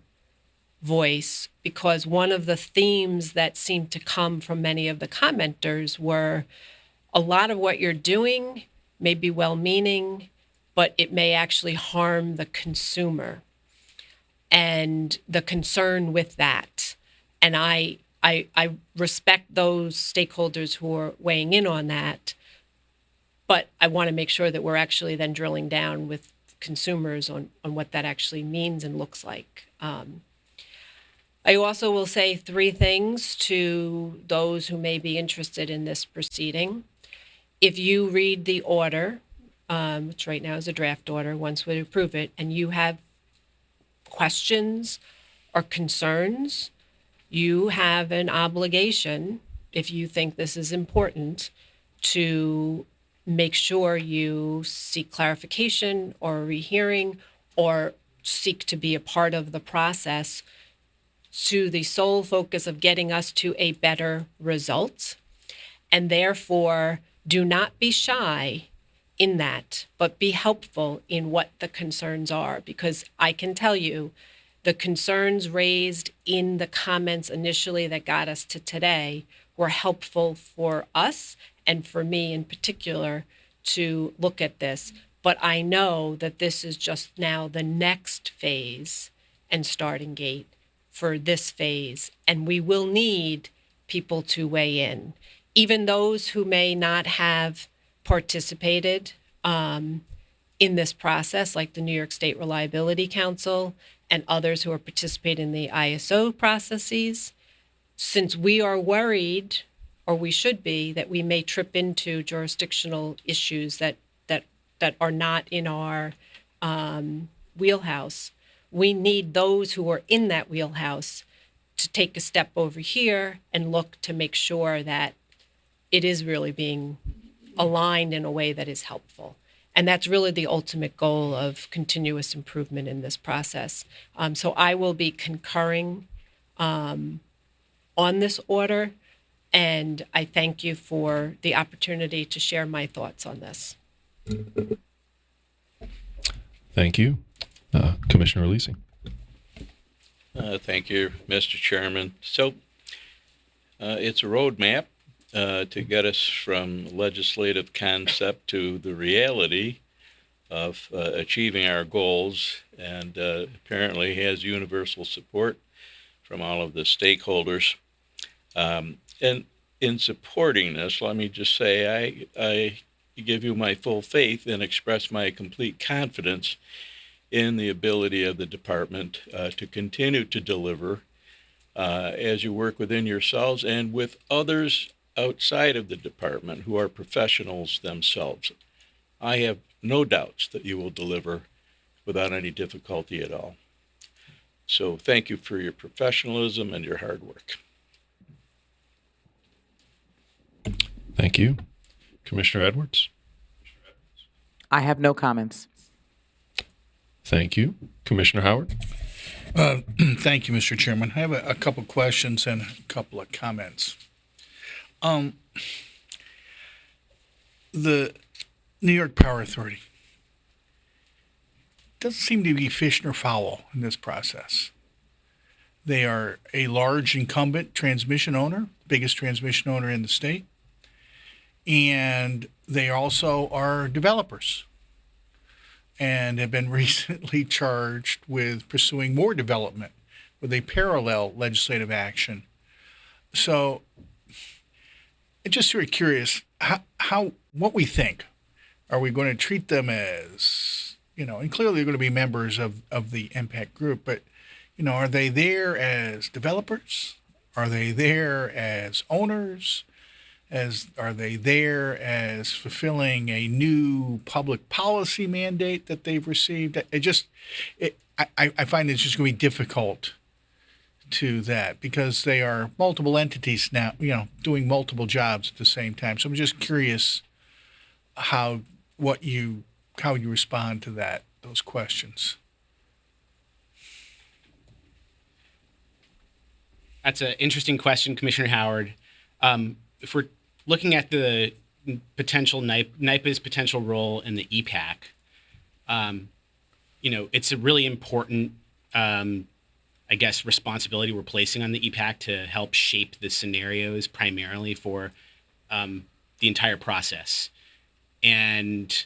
voice, because one of the themes that seemed to come from many of the commenters were a lot of what you're doing may be well-meaning, but it may actually harm the consumer, and the concern with that. And I respect those stakeholders who are weighing in on that, but I want to make sure that we're actually then drilling down with consumers on what that actually means and looks like. I also will say three things to those who may be interested in this proceeding. If you read the order, which right now is a draft order, once we approve it, and you have questions or concerns, you have an obligation, if you think this is important, to make sure you seek clarification or a rehearing, or seek to be a part of the process, to the sole focus of getting us to a better result. And therefore, do not be shy in that, but be helpful in what the concerns are, because I can tell you the concerns raised in the comments initially that got us to today were helpful for us and for me in particular to look at this. But I know that this is just now the next phase and starting gate for this phase, and we will need people to weigh in. Even those who may not have participated in this process, like the New York State Reliability Council and others who are participating in the ISO processes, since we are worried, or we should be, that we may trip into jurisdictional issues that are not in our wheelhouse, we need those who are in that wheelhouse to take a step over here and look to make sure that it is really being aligned in a way that is helpful. And that's really the ultimate goal of continuous improvement in this process. So I will be concurring on this order, and I thank you for the opportunity to share my thoughts on this. Thank you. Commissioner Leasing. Thank you, Mr. Chairman. So it's a roadmap to get us from legislative concept to the reality of achieving our goals, and apparently has universal support from all of the stakeholders. And in supporting this, let me just say I give you my full faith and express my complete confidence in the ability of the department to continue to deliver as you work within yourselves and with others outside of the department who are professionals themselves. I have no doubts that you will deliver without any difficulty at all. So thank you for your professionalism and your hard work. Thank you. Commissioner Edwards? I have no comments. Thank you. Commissioner Howard? Thank you, Mr. Chairman. I have a couple questions and a couple of comments. The New York Power Authority doesn't seem to be fish nor fowl in this process. They are a large incumbent transmission owner, biggest transmission owner in the state, and they also are developers and have been recently charged with pursuing more development with a parallel legislative action. So I'm just sort of curious how what we think. Are we going to treat them as, and clearly they're going to be members of the impact group, but, are they there as developers? Are they there as owners? Are they there as fulfilling a new public policy mandate that they've received? I find it's just going to be difficult to that because they are multiple entities now, doing multiple jobs at the same time. So I'm just curious how you respond to those questions. That's an interesting question, Commissioner Howard. If we're looking at the potential NYPA's potential role in the EPAC, it's a really important, responsibility we're placing on the EPAC to help shape the scenarios primarily for the entire process. And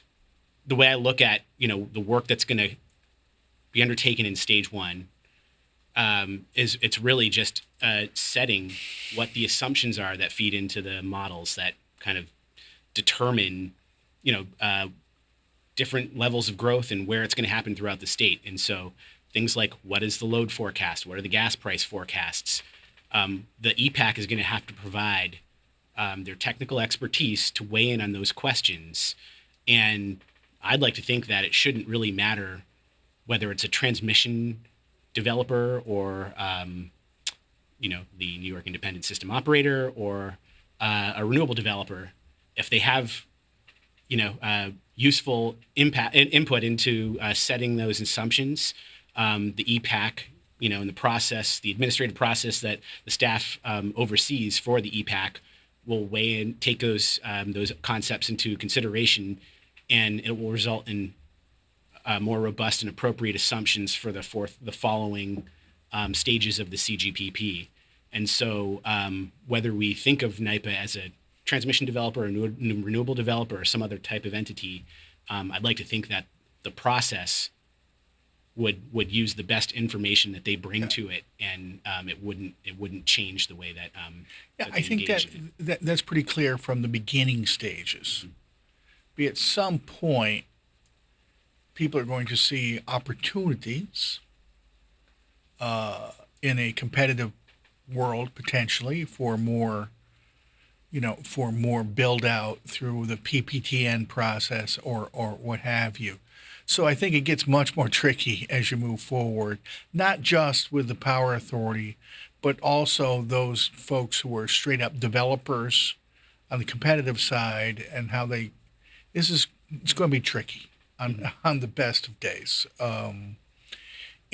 the way I look at, the work that's going to be undertaken in stage one is it's really just setting what the assumptions are that feed into the models that kind of determine, different levels of growth and where it's going to happen throughout the state. And so things like what is the load forecast? What are the gas price forecasts? The EPAC is going to have to provide their technical expertise to weigh in on those questions. And I'd like to think that it shouldn't really matter whether it's a transmission developer or, the New York Independent System Operator or a renewable developer. If they have, useful input into setting those assumptions, the EPAC, in the process, the administrative process that the staff oversees for the EPAC will weigh in, take those concepts into consideration, and it will result in more robust and appropriate assumptions for the following stages of the CGPP. And so whether we think of NYPA as a transmission developer, a renewable developer, or some other type of entity, I'd like to think that the process would use the best information that they bring to it, and it wouldn't change the way that. That I think that's pretty clear from the beginning stages. Be at some point, people are going to see opportunities in a competitive world potentially for more build out through the PPTN process or what have you. So I think it gets much more tricky as you move forward, not just with the Power Authority, but also those folks who are straight up developers on the competitive side and how it's going to be tricky on the best of days.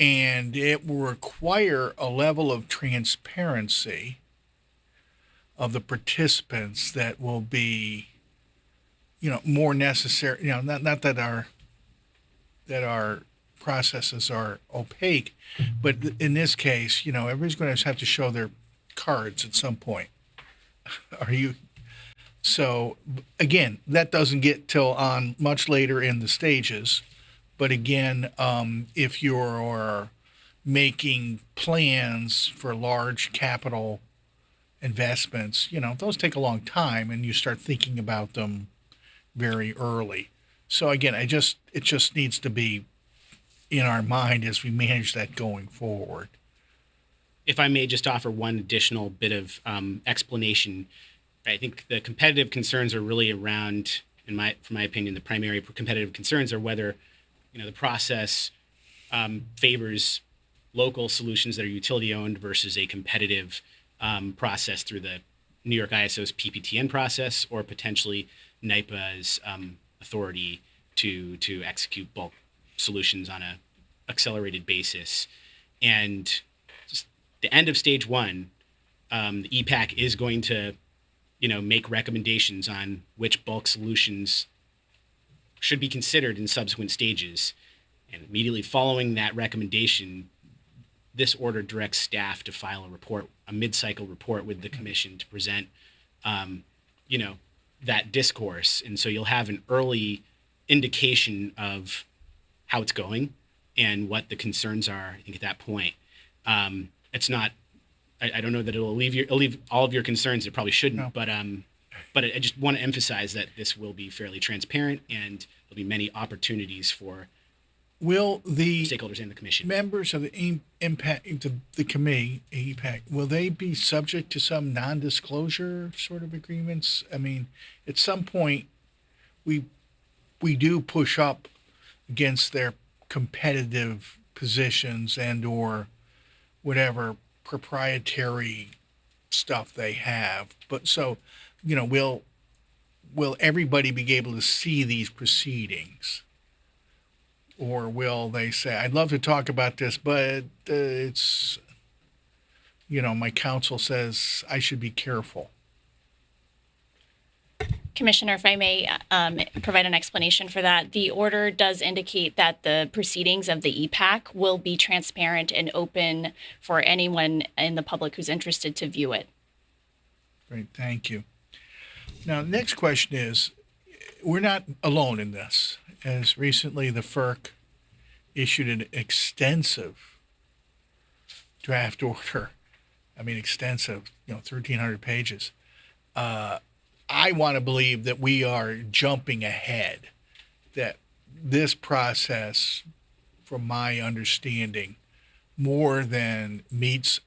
And it will require a level of transparency of the participants that will be, more necessary. Not that our processes are opaque, but in this case, everybody's going to have to show their cards at some point. So again, that doesn't get till on much later in the stages. But again, if you're making plans for large capital investments, those take a long time, and you start thinking about them very early. So again, it just needs to be in our mind as we manage that going forward. If I may just offer one additional bit of explanation, I think the competitive concerns are really around, from my opinion, the primary competitive concerns are whether the process favors local solutions that are utility owned versus a competitive process through the New York ISO's PPTN process or potentially NYPA's authority to execute bulk solutions on a accelerated basis. And just the end of stage one, the EPAC is going to, make recommendations on which bulk solutions should be considered in subsequent stages. And immediately following that recommendation, this order directs staff to file a mid-cycle report with the commission to present, that discourse. And so you'll have an early indication of how it's going and what the concerns are, I think, at that point. It's not, I don't know that it'll alleviate all of your concerns. It probably shouldn't, No. but I just want to emphasize that this will be fairly transparent and there'll be many opportunities for Will the stakeholders and the commission. members of the the committee, EPAC, will they be subject to some non-disclosure sort of agreements? I mean, at some point, we do push up against their competitive positions and or whatever proprietary stuff they have. But so, will everybody be able to see these proceedings? Or will they say, I'd love to talk about this, but it's, my counsel says I should be careful. Commissioner, if I may provide an explanation for that, the order does indicate that the proceedings of the EPAC will be transparent and open for anyone in the public who's interested to view it. Great, thank you. Now, the next question is, we're not alone in this. As recently, the FERC issued an extensive draft order. I mean, extensive, 1,300 pages. I want to believe that we are jumping ahead, that this process, from my understanding, more than meets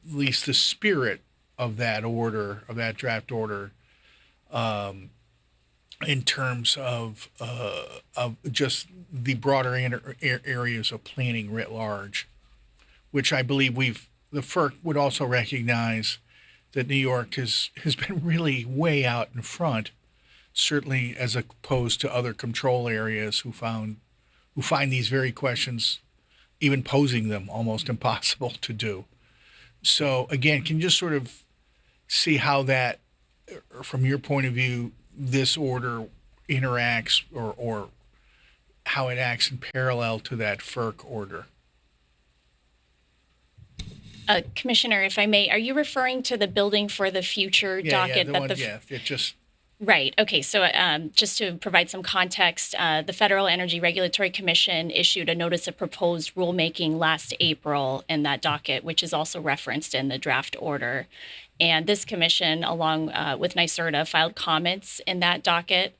at least the spirit of that order, of that draft order, in terms of just the broader areas of planning writ large, which I believe the FERC would also recognize that New York has been really way out in front, certainly as opposed to other control areas who find these very questions, even posing them, almost impossible to do. So again, can you just sort of see how that, from your point of view, this order interacts or how it acts in parallel to that FERC order? Commissioner, if I may, are you referring to the Building for the Future docket? It just Right. Okay. So just to provide some context, the Federal Energy Regulatory Commission issued a notice of proposed rulemaking last April in that docket, which is also referenced in the draft order. And this commission, along with NYSERDA, filed comments in that docket,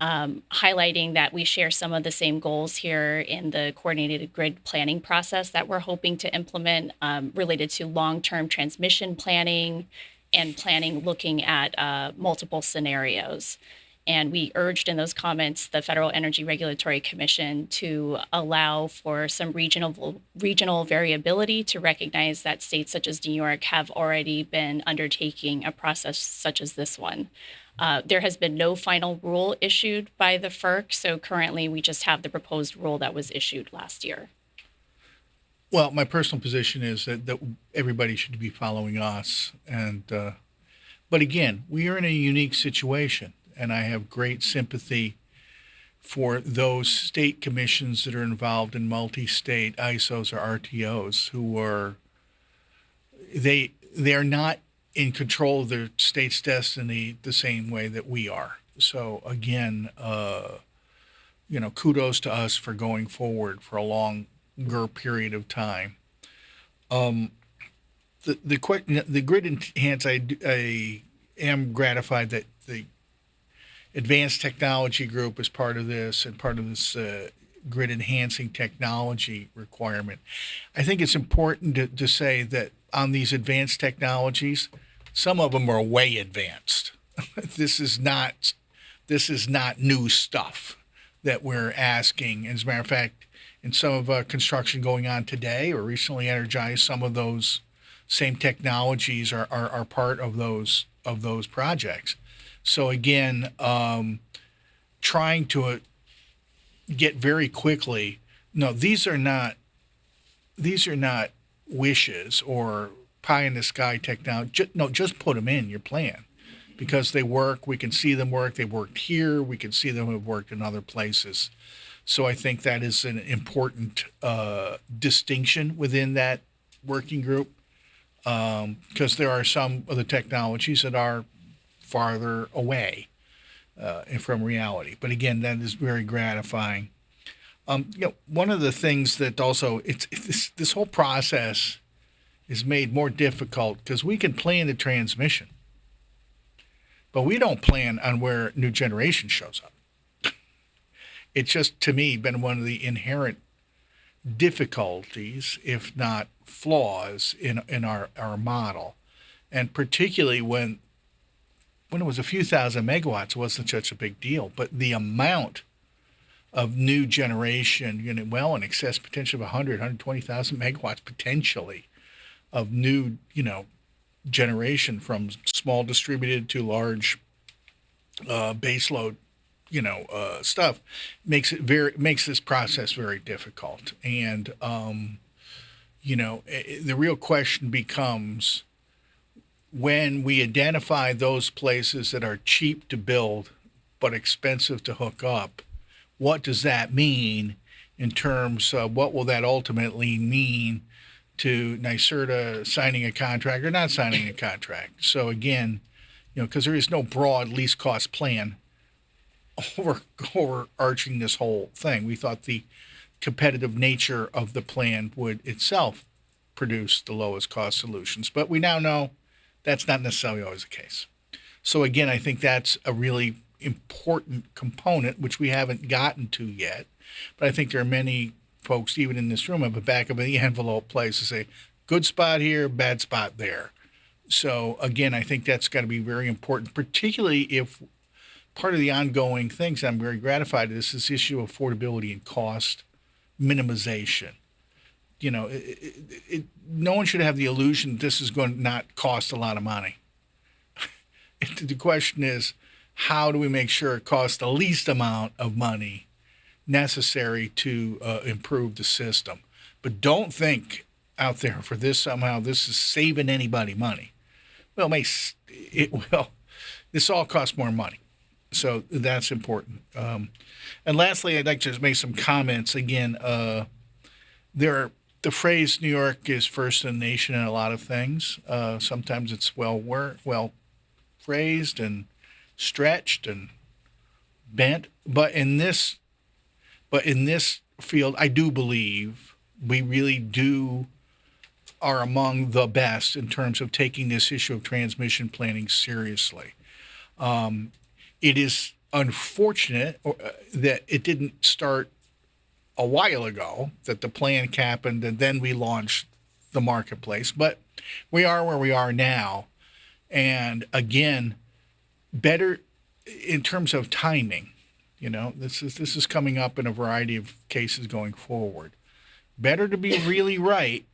highlighting that we share some of the same goals here in the coordinated grid planning process that we're hoping to implement related to long-term transmission planning and planning looking at multiple scenarios. And we urged in those comments the Federal Energy Regulatory Commission to allow for some regional variability, to recognize that states such as New York have already been undertaking a process such as this one. There has been no final rule issued by the FERC, so currently we just have the proposed rule that was issued last year. Well, my personal position is that everybody should be following us. But again, we are in a unique situation, and I have great sympathy for those state commissions that are involved in multi-state ISOs or RTOs who are, they are not in control of their state's destiny the same way that we are. So again, kudos to us for going forward for a longer period of time. The grid enhance, I am gratified that the advanced technology group is part of this and part of this grid enhancing technology requirement. I think it's important to say that on these advanced technologies, some of them are way advanced. This is not new stuff that we're asking. As a matter of fact, in some of construction going on today or recently energized, some of those same technologies are part of those projects. So again, trying to get very quickly. No, these are not wishes or pie in the sky technology. Just put them in your plan because they work. We can see them work. They worked here. We can see them have worked in other places. So I think that is an important distinction within that working group because there are some of the technologies that are farther away from reality. But again, that is very gratifying. One of the things that also this whole process is made more difficult because we can plan the transmission, but we don't plan on where new generation shows up. It's just, to me, been one of the inherent difficulties, if not flaws, in our model, and particularly when it was a few thousand megawatts, it wasn't such a big deal, but the amount of new generation, well in excess potentially of 120,000 megawatts potentially of new, generation from small distributed to large baseload, stuff makes this process very difficult. And, the real question becomes when we identify those places that are cheap to build but expensive to hook up, what does that mean in terms of what will that ultimately mean to NYSERDA signing a contract or not signing a contract? So again, because there is no broad least cost plan overarching this whole thing. We thought the competitive nature of the plan would itself produce the lowest cost solutions, but we now know that's not necessarily always the case. So again, I think that's a really important component, which we haven't gotten to yet. But I think there are many folks, even in this room, have a back of the envelope place to say, good spot here, bad spot there. So again, I think that's got to be very important, particularly if part of the ongoing things I'm very gratified is this issue of affordability and cost minimization. No one should have the illusion this is going to not cost a lot of money. The question is, how do we make sure it costs the least amount of money necessary to improve the system? But don't think out there for this somehow this is saving anybody money. Well, it will. This all costs more money. So that's important. And lastly, I'd like to just make some comments. Again, the phrase New York is first in the nation in a lot of things. Sometimes it's well phrased and stretched and bent, but in this field, I do believe we really are among the best in terms of taking this issue of transmission planning seriously. It is unfortunate that it didn't start a while ago, that the plan happened and then we launched the marketplace, but we are where we are now. And again, better in terms of timing, this is coming up in a variety of cases going forward. Better to be really right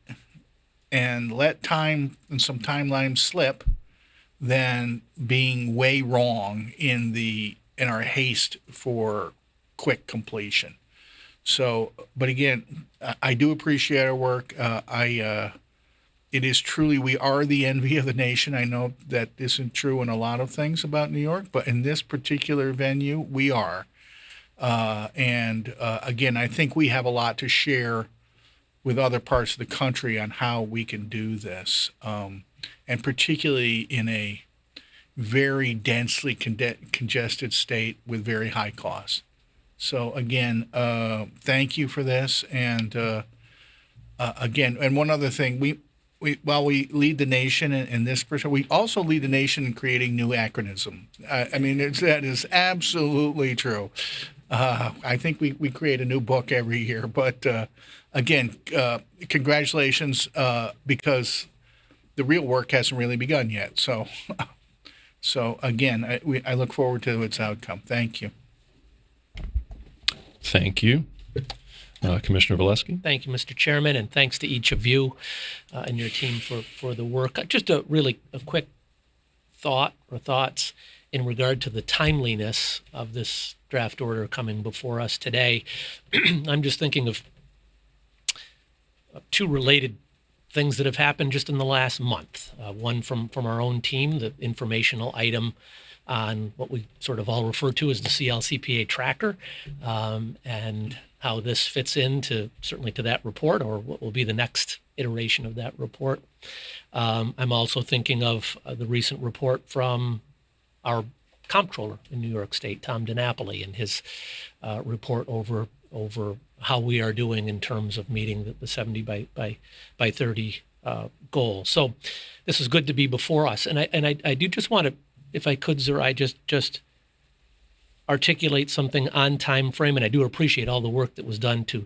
and let time and some timelines slip than being way wrong in our haste for quick completion. So, but again, I do appreciate our work. It is truly, we are the envy of the nation. I know that isn't true in a lot of things about New York, but in this particular venue, we are. And again, I think we have a lot to share with other parts of the country on how we can do this, and particularly in a very densely congested state with very high costs. So again, thank you for this. And again, and one other thing, while we lead the nation in this person, we also lead the nation in creating new acronyms. That is absolutely true. I think we create a new book every year. But again, congratulations, because the real work hasn't really begun yet. So again, I look forward to its outcome. Thank you. Thank you. Commissioner Valesky? Thank you, Mr. Chairman, and thanks to each of you and your team for the work. Just a quick thought or thoughts in regard to the timeliness of this draft order coming before us today. I'm just thinking of two related things that have happened just in the last month. One from our own team, the informational item on what we sort of all refer to as the CLCPA tracker, and how this fits into certainly to that report or what will be the next iteration of that report. I'm also thinking of the recent report from our comptroller in New York State, Tom DiNapoli, and his report over how we are doing in terms of meeting the 70 by 30 goal. So this is good to be before us, and I do just want to, if I could, Zerai, just articulate something on time frame, and I do appreciate all the work that was done to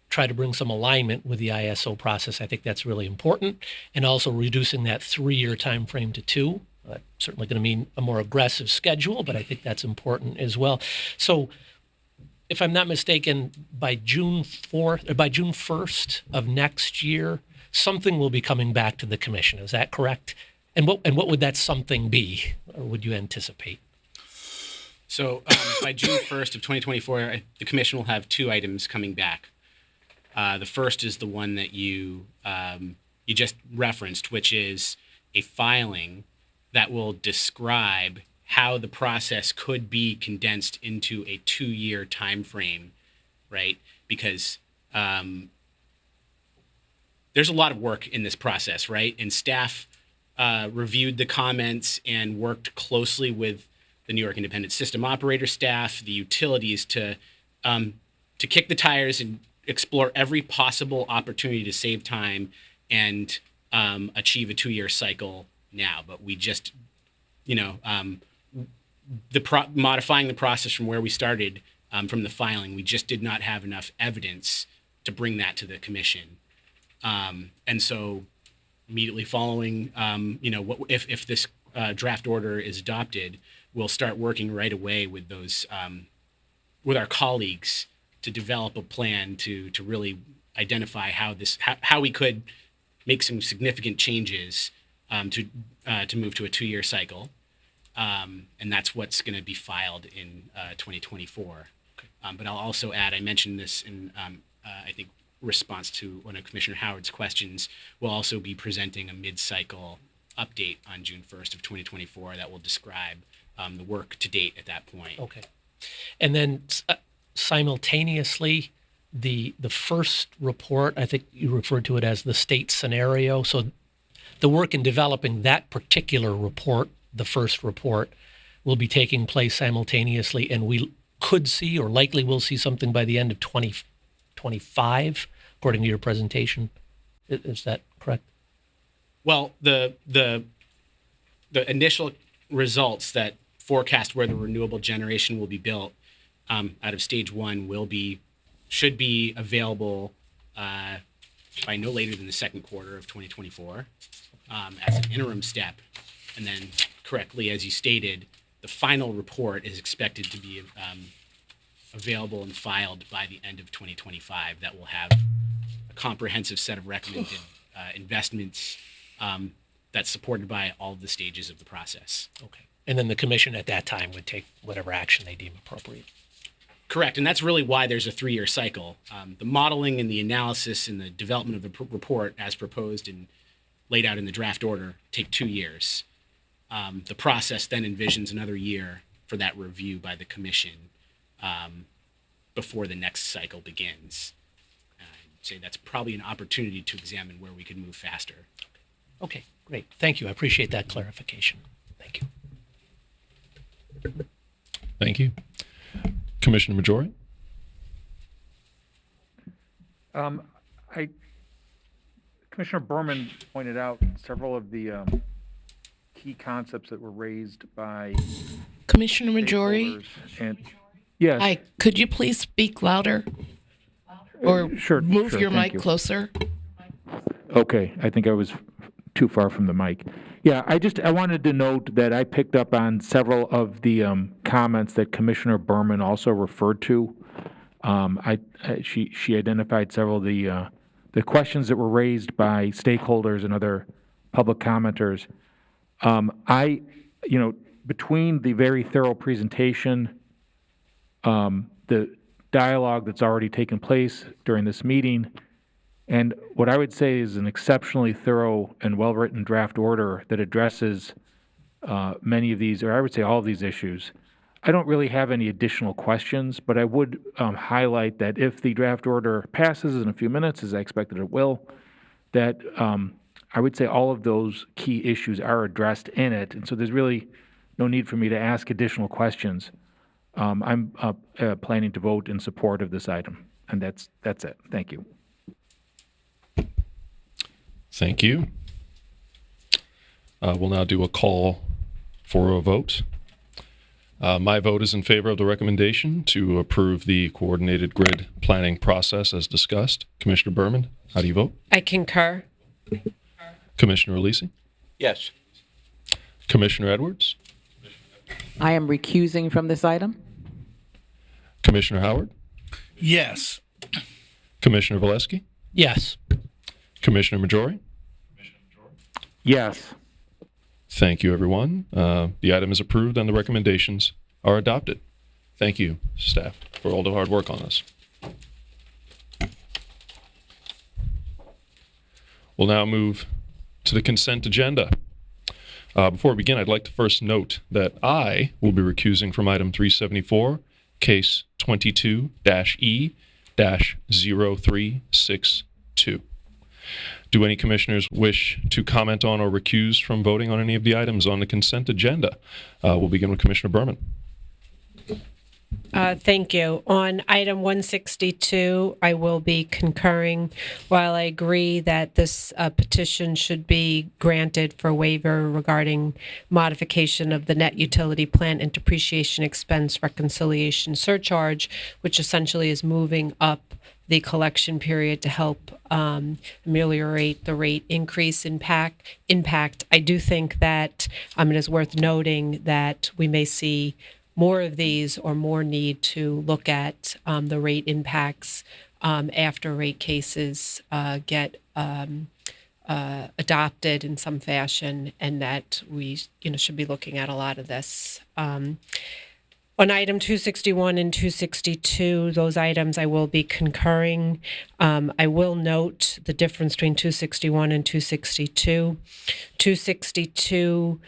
try to bring some alignment with the ISO process. I think that's really important, and also reducing that 3-year time frame to 2. Certainly going to mean a more aggressive schedule, but I think that's important as well. So, if I'm not mistaken, by June 4th or by June 1st of next year, something will be coming back to the commission. Is that correct? And what would that something be, or would you anticipate? So by June 1st of 2024, the commission will have 2 items coming back. The first is the one that you just referenced, which is a filing that will describe how the process could be condensed into a 2-year time frame, right? Because there's a lot of work in this process, right? And staff reviewed the comments and worked closely with the New York Independent System Operator staff, the utilities to kick the tires and explore every possible opportunity to save time and achieve a 2-year cycle now. But we just, modifying the process from where we started from the filing, we just did not have enough evidence to bring that to the commission. And so immediately following, if this draft order is adopted, we'll start working right away with those, with our colleagues to develop a plan to really identify how we could make some significant changes to move to a 2-year cycle. And that's what's going to be filed in 2024. But I'll also add, I mentioned this in, I think, response to one of Commissioner Howard's questions. We'll also be presenting a mid-cycle update on June 1st of 2024 that will describe the work to date at that point. Okay. And then simultaneously, the first report, I think you referred to it as the state scenario. So the work in developing that particular report, the first report, will be taking place simultaneously, and we could see or likely will see something by the end of 2025, according to your presentation. Is that correct? Well, the initial results that forecast where the renewable generation will be built out of stage 1 should be available by no later than the second quarter of 2024 as an interim step. And then, correctly, as you stated, the final report is expected to be available and filed by the end of 2025. That will have a comprehensive set of recommended investments that's supported by all of the stages of the process. Okay. And then the commission at that time would take whatever action they deem appropriate. Correct, and that's really why there's a 3-year cycle. The modeling and the analysis and the development of the report as proposed and laid out in the draft order take 2 years. The process then envisions another year for that review by the commission before the next cycle begins. I'd say that's probably an opportunity to examine where we could move faster. Okay, great. Thank you. I appreciate that clarification. Thank you. Thank you. Commissioner Majori? Commissioner Berman pointed out several of the key concepts that were raised by Commissioner Majori, stakeholders. And yes, could you please speak louder or sure, move your thank mic you. closer? Okay, I think I was too far from the mic. Yeah, I wanted to note that I picked up on several of the comments that Commissioner Berman also referred to. She identified several of the questions that were raised by stakeholders and other public commenters. Between the very thorough presentation, the dialogue that's already taken place during this meeting, and what I would say is an exceptionally thorough and well-written draft order that addresses many of these, or I would say all of these issues. I don't really have any additional questions, but I would highlight that if the draft order passes in a few minutes, as I expected it will, that I would say all of those key issues are addressed in it, and so there's really no need for me to ask additional questions. I'm planning to vote in support of this item, and that's it. Thank you. Thank you. We'll now do a call for a vote. My vote is in favor of the recommendation to approve the coordinated grid planning process as discussed. Commissioner Berman, how do you vote? I concur. Commissioner Alisi? Yes. Commissioner Edwards? I am recusing from this item. Commissioner Howard? Yes. Commissioner Valesky? Yes. Commissioner Majori? Yes. Thank you, everyone. The item is approved and the recommendations are adopted. Thank you, staff, for all the hard work on this. We'll now move to the consent agenda. Before we begin, I'd like to first note that I will be recusing from item 374, case 22-E-0362. Do any commissioners wish to comment on or recuse from voting on any of the items on the consent agenda? We'll begin with Commissioner Berman. Thank you. On item 162, I will be concurring. While I agree that this petition should be granted for waiver regarding modification of the net utility plant and depreciation expense reconciliation surcharge, which essentially is moving up the collection period to help ameliorate the rate increase impact. I do think that it is worth noting that we may see more of these or more need to look at the rate impacts after rate cases get adopted in some fashion, and that we should be looking at a lot of this. On item 261 and 262, those items I will be concurring. I will note the difference between 261 and 262. 262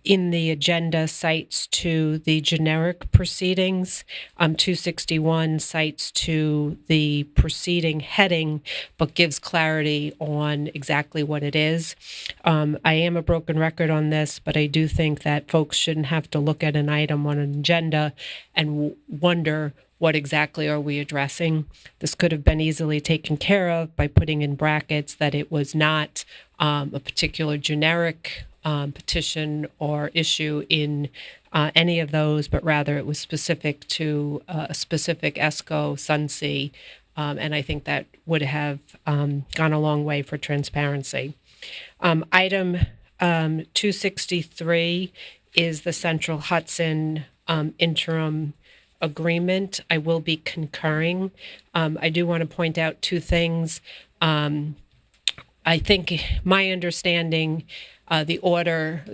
in the agenda cites to the generic proceedings. 261 cites to the proceeding heading, but gives clarity on exactly what it is. I am a broken record on this, but I do think that folks shouldn't have to look at an item on an agenda and wonder what exactly are we addressing. This could have been easily taken care of by putting in brackets that it was not a particular generic petition or issue in any of those, but rather it was specific to a specific ESCO Sunsea, and I think that would have gone a long way for transparency. Item 263 is the Central Hudson interim agreement. I will be concurring. I do want to point out two things. I think my understanding, the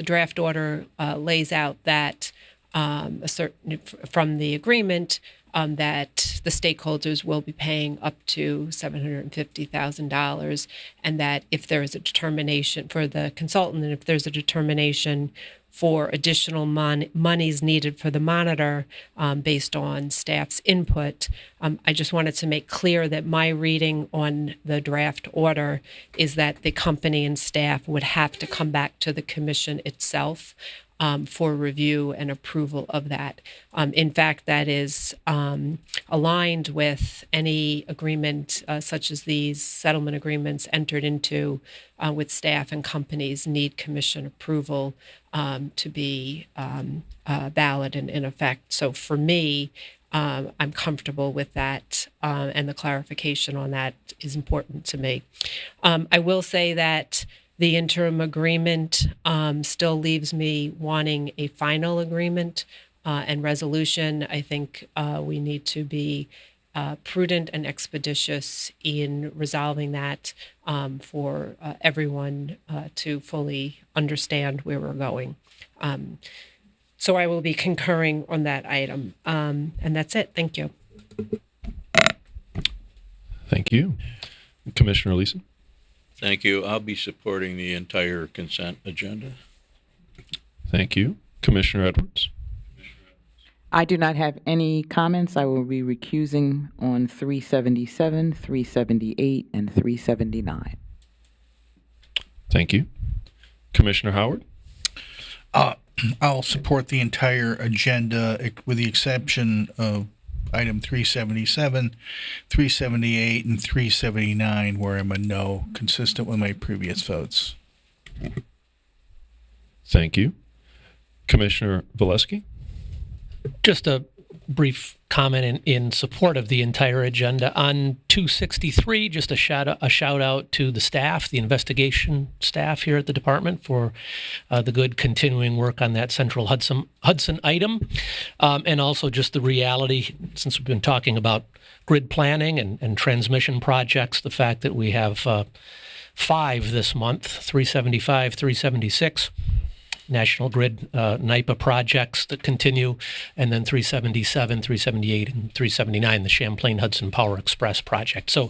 draft order lays out that from the agreement that the stakeholders will be paying up to $750,000, and that if there is a determination for the consultant, and if there's a determination for additional monies needed for the monitor based on staff's input. I just wanted to make clear that my reading on the draft order is that the company and staff would have to come back to the commission itself for review and approval of that. In fact, that is aligned with any agreement such as these settlement agreements entered into with staff and companies need commission approval to be valid and in effect. So for me, I'm comfortable with that, and the clarification on that is important to me. I will say that the interim agreement still leaves me wanting a final agreement and resolution. I think we need to be prudent and expeditious in resolving that for everyone to fully understand where we're going. So I will be concurring on that item. And that's it. Thank you. Thank you. Commissioner Leeson? Thank you. I'll be supporting the entire consent agenda. Thank you. Commissioner Edwards? I do not have any comments. I will be recusing on 377, 378, and 379. Thank you. Commissioner Howard? I'll support the entire agenda with the exception of item 377, 378, and 379, where I'm a no, consistent with my previous votes. Thank you. Commissioner Valesky? Just a brief comment in support of the entire agenda. On 263, just a shout out to the staff, the investigation staff here at the department for the good continuing work on that Central Hudson item. And also just the reality, since we've been talking about grid planning and transmission projects, the fact that we have 5 this month, 375, 376. National Grid NYPA projects that continue, and then 377, 378, and 379, the Champlain Hudson Power Express project. So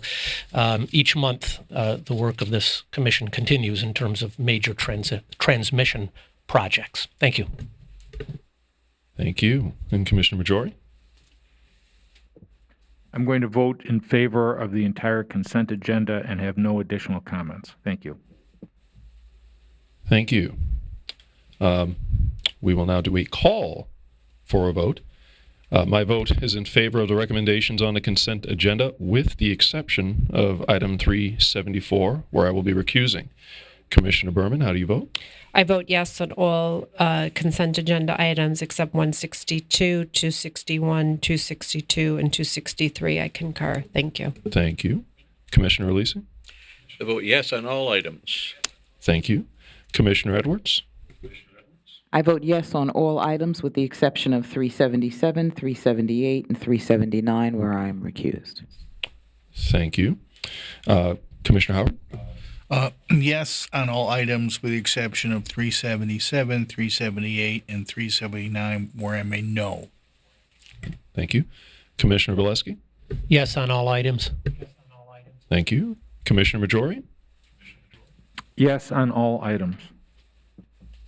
each month, the work of this commission continues in terms of major transmission projects. Thank you. Thank you. And Commissioner Majori? I'm going to vote in favor of the entire consent agenda and have no additional comments. Thank you. Thank you. We will now do a call for a vote. My vote is in favor of the recommendations on the consent agenda, with the exception of item 374, where I will be recusing. Commissioner Berman, how do you vote? I vote yes on all consent agenda items except 162, 261, 262, and 263. I concur. Thank you. Thank you. Commissioner Elise? I vote yes on all items. Thank you. Commissioner Edwards? I vote yes on all items with the exception of 377, 378, and 379, where I am recused. Thank you. Commissioner Howard? Yes on all items with the exception of 377, 378, and 379, where I'm a no. Thank you. Commissioner Valesky? Yes on all items. Thank you. Commissioner Majori? Yes on all items.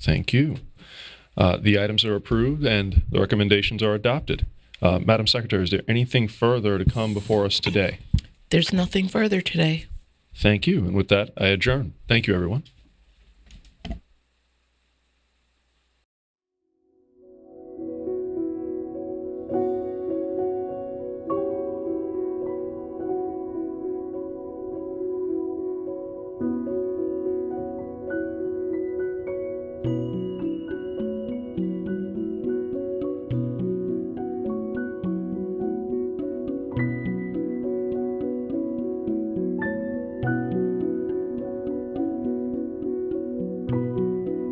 Thank you. The items are approved and the recommendations are adopted. Madam Secretary, is there anything further to come before us today? There's nothing further today. Thank you. And with that, I adjourn. Thank you, everyone.